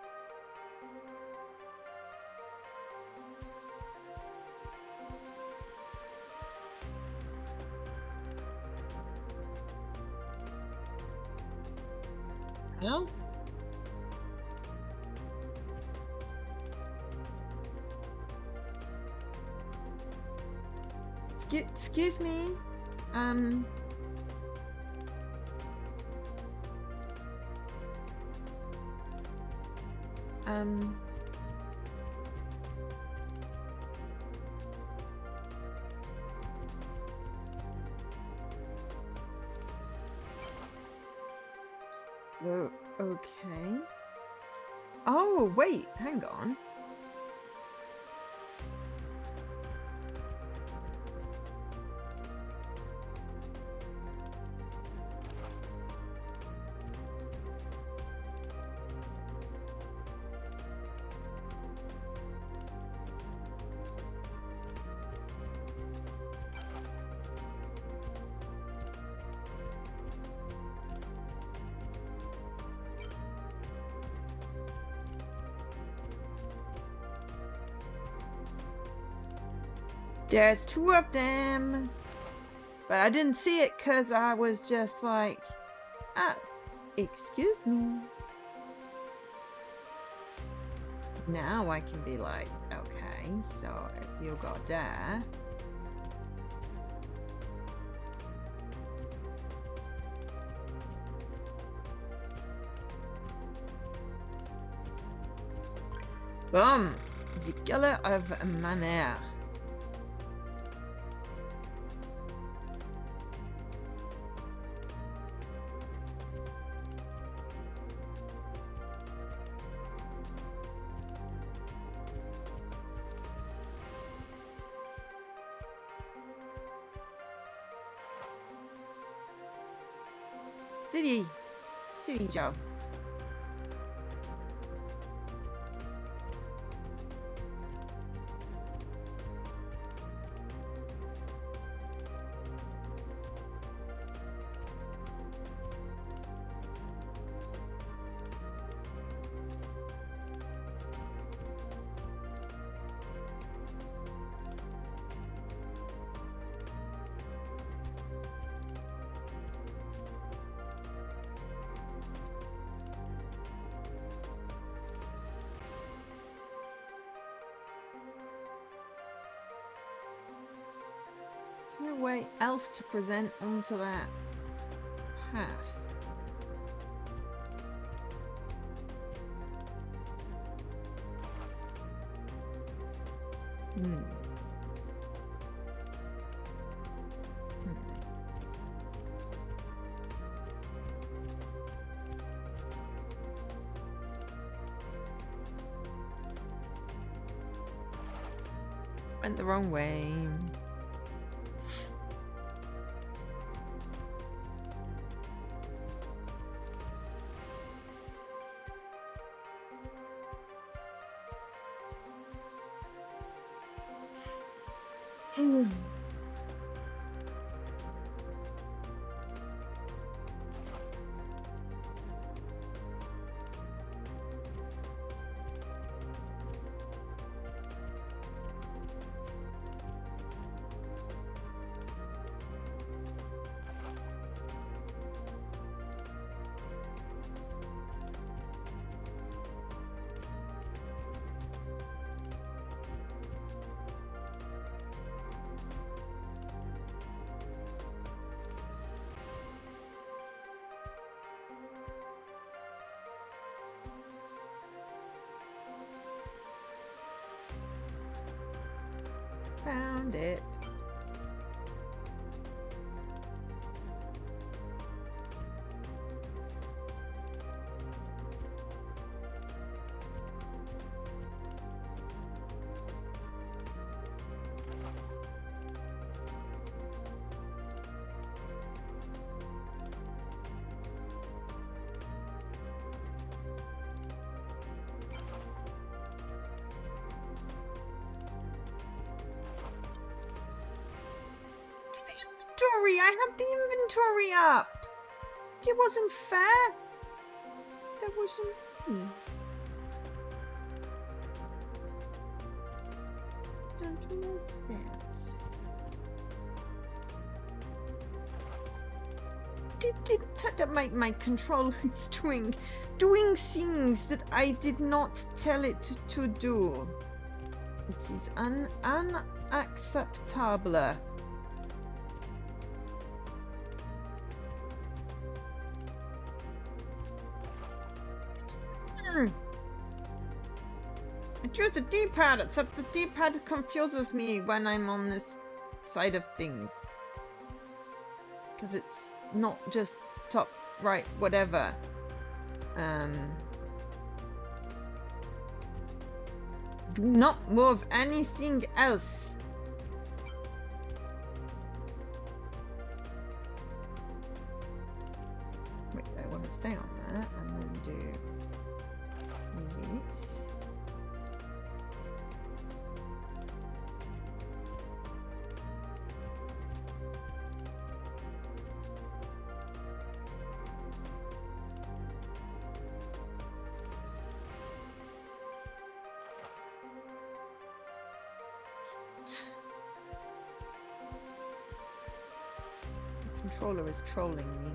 Hello? Excuse me. Okay. Oh, wait, hang on. There's two of them. But I didn't see it because I was just like, oh, excuse me. Now I can be like, okay, so if you go there. Boom! The color of mana. City job. There's no way else to present onto that. path. Went the wrong way. Found it. I had the inventory up. It wasn't fair. That wasn't. Don't move that. Didn't my controller is doing things that I did not tell it to do. It is unacceptable. I drew the D-pad, except the D-pad confuses me when I'm on this side of things. Because it's not just top, right, whatever. Do not move anything else. Wait, I want to stay on that. I'm going to do exit. The controller is trolling me.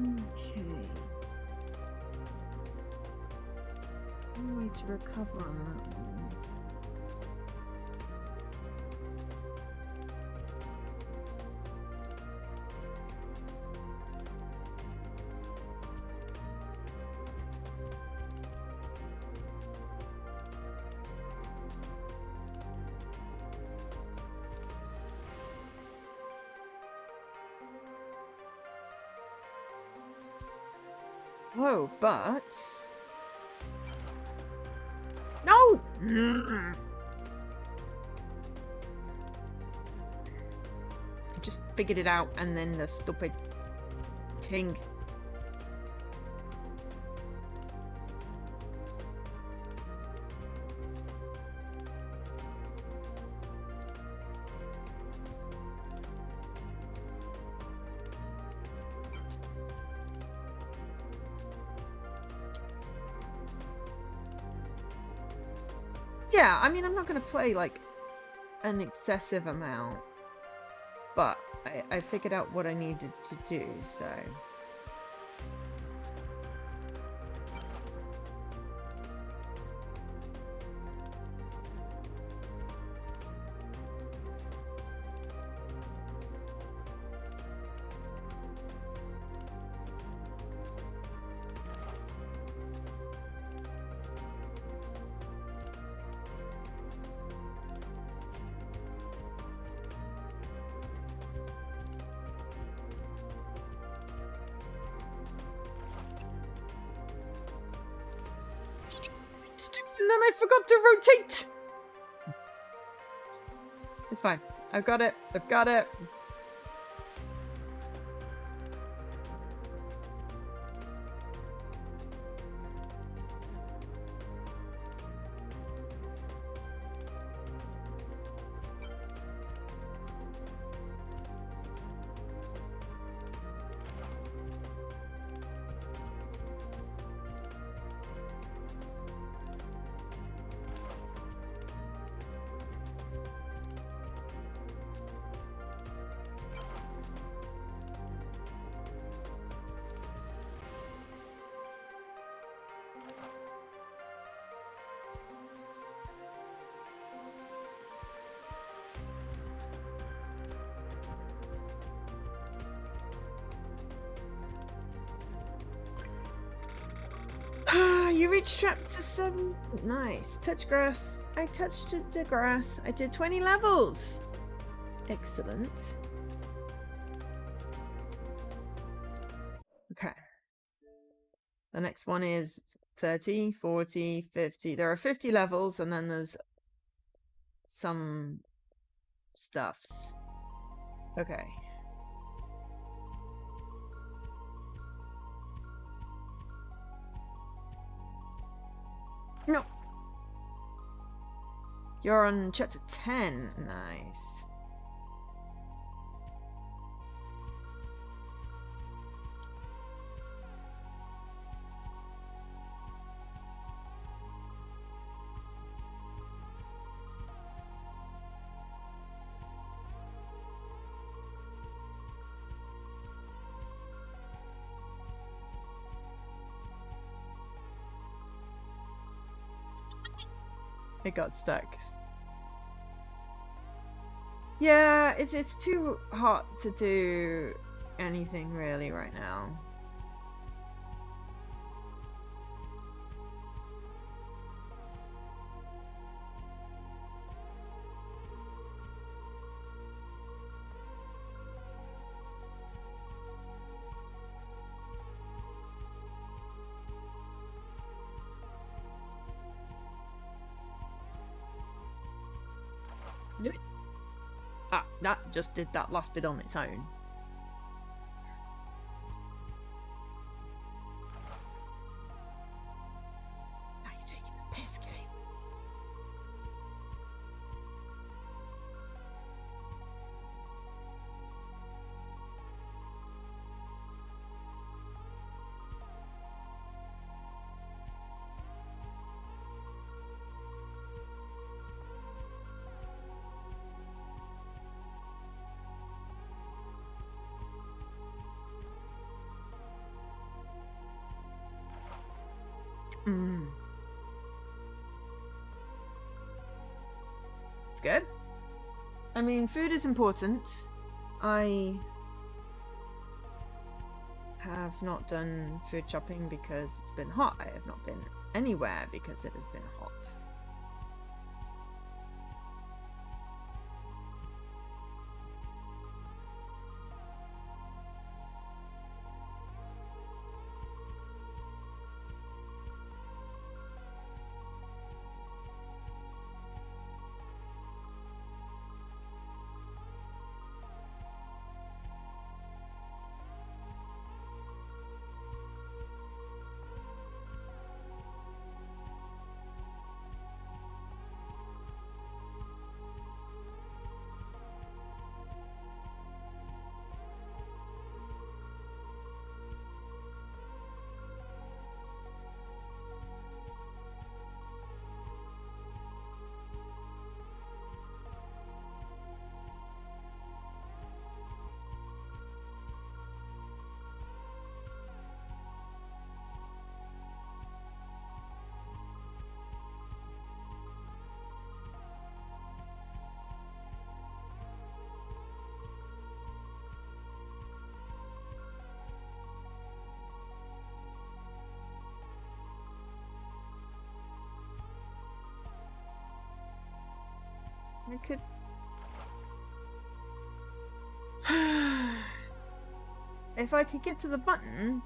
Okay. No way to recover on that one. Oh, but... No! I just figured it out and then the stupid thing. Yeah, I mean, I'm not going to play like an excessive amount, but I figured out what I needed to do, so... And then I forgot to rotate! It's fine. I've got it. I've got it. You reached chapter 7. Nice. Touch grass. I touched the grass. I did 20 levels. Excellent. Okay. The next one is 30, 40, 50. There are 50 levels, and then there's some stuffs. Okay. No. You're on chapter 10. Nice. It got stuck. Yeah, it's too hot to do anything really right now. Ah, that just did that last bit on its own. Now you're taking a piss, game. It's good. I mean, food is important. I have not done food shopping because it's been hot. I have not been anywhere because it has been hot. I could... If I could get to the button,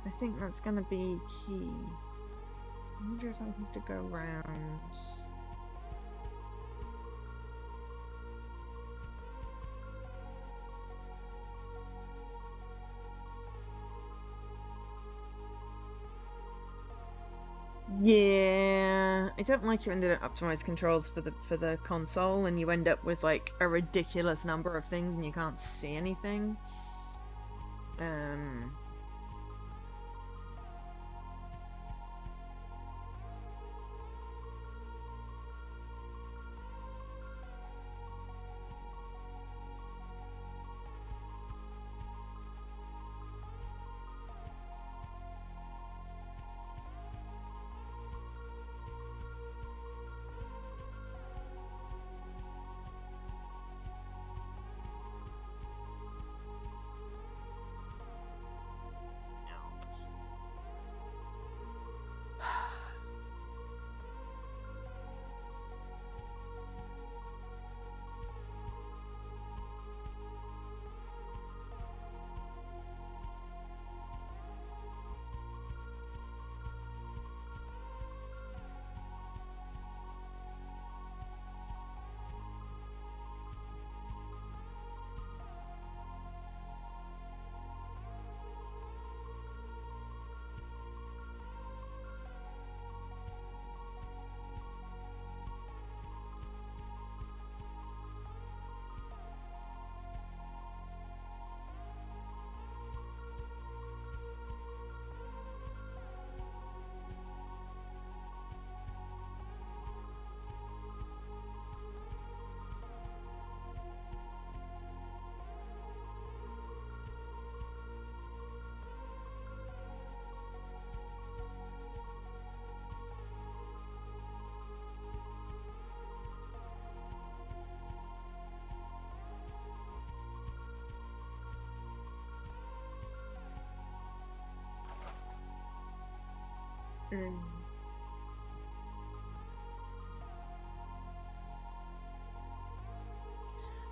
I think that's gonna be key. I wonder if I have to go around. Yeah, I don't like it when they don't optimize controls for the console and you end up with like a ridiculous number of things and you can't see anything.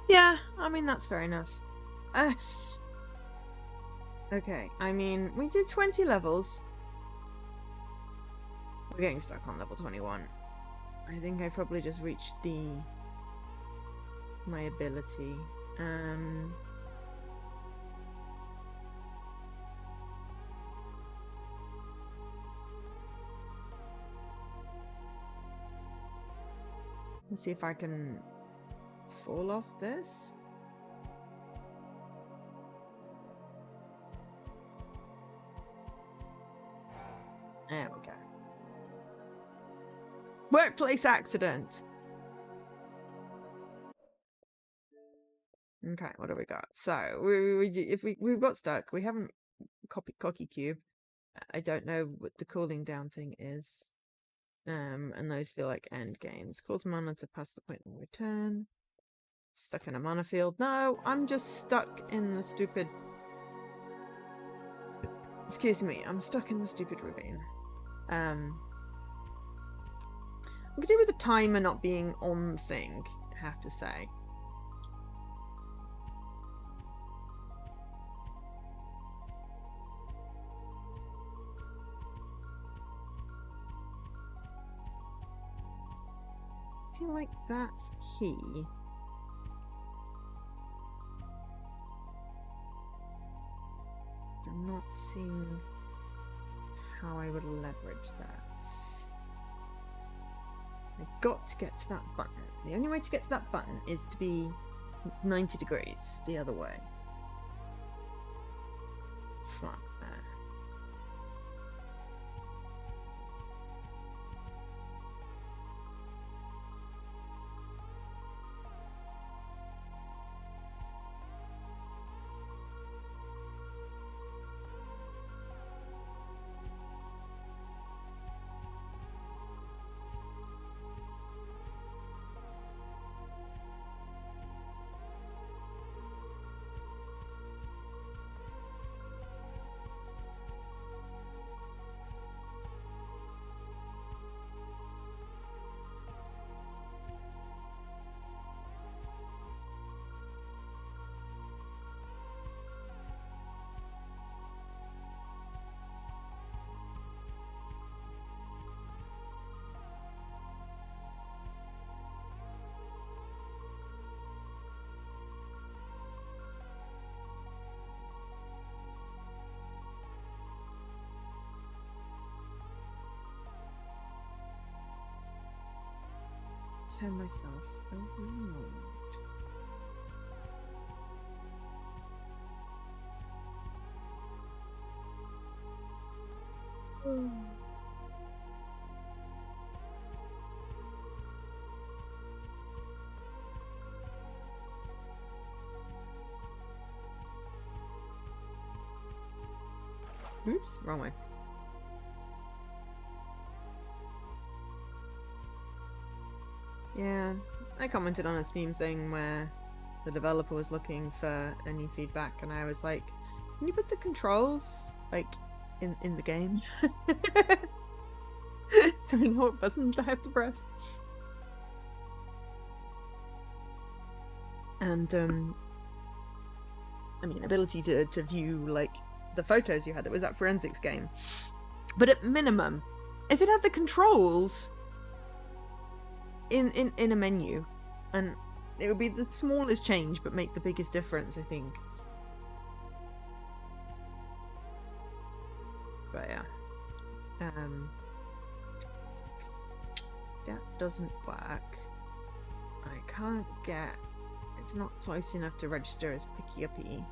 Yeah, I mean, that's fair enough. Okay, I mean, we did 20 levels. We're getting stuck on level 21. I think I probably just reached my ability. Let's see if I can fall off this. There we go. Workplace accident. Okay, what do we got? So if we got stuck. We haven't cocky cube. I don't know what the cooling down thing is. And those feel like end games. Cause mana to pass the point of return. Stuck in a mana field. No, I'm just stuck in the stupid... Excuse me, I'm stuck in the stupid ravine. I could do with the timer not being on thing, I have to say. I feel like that's key. I'm not seeing how I would leverage that. I got to get to that button. The only way to get to that button is to be 90 degrees the other way. Flat there. Turn myself overload. Oops, wrong way. Yeah, I commented on a Steam thing where the developer was looking for any feedback, and I was like, can you put the controls, like, in the game? So we know what buttons I have to press. And, I mean, ability to view, like, the photos you had. That was that forensics game. But at minimum, if it had the controls in a menu, and it would be the smallest change but make the biggest difference, I think. But yeah, that doesn't work. I can't get, it's not close enough to register as picky uppy.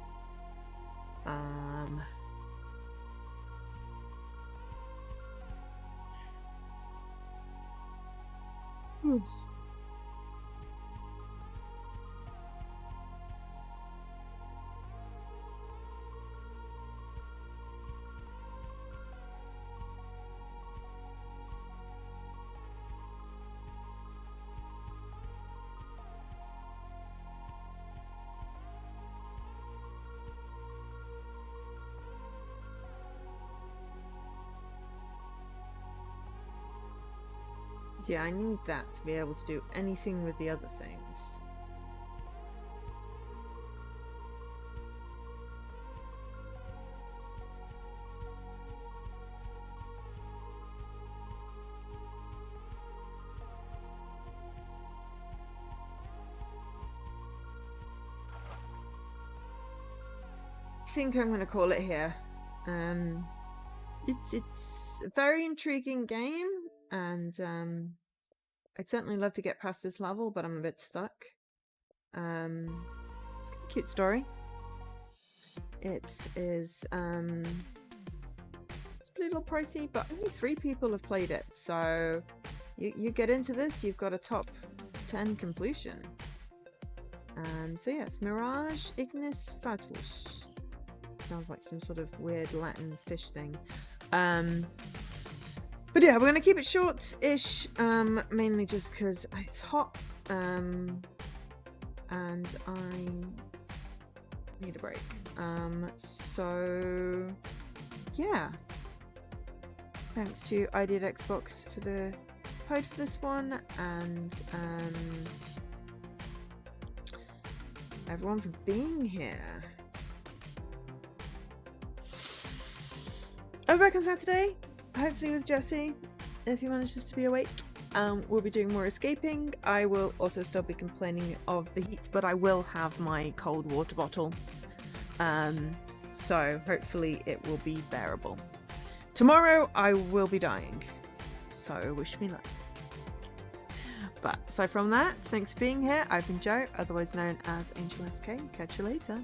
Yeah, I need that to be able to do anything with the other things. I think I'm going to call it here. It's a very intriguing game, and I'd certainly love to get past this level, but I'm a bit stuck. It's got a cute story. It is it's a little pricey, but only 3 people have played it, so you get into this, you've got a top 10 completion. So yeah, it's Mirage, Ignis Fatuus. Sounds like some sort of weird Latin fish thing. But yeah, we're gonna keep it short-ish, mainly just because it's hot, and I need a break. So yeah, thanks to Ideal Xbox for the code for this one, and everyone for being here. I'll be back on Saturday, hopefully with Jesse, if he manages to be awake. We'll be doing more escaping. I will also still be complaining of the heat, but I will have my cold water bottle. So hopefully it will be bearable. Tomorrow I will be dying, so wish me luck. But aside from that, thanks for being here. I've been Jo, otherwise known as Angel SK. Catch you later.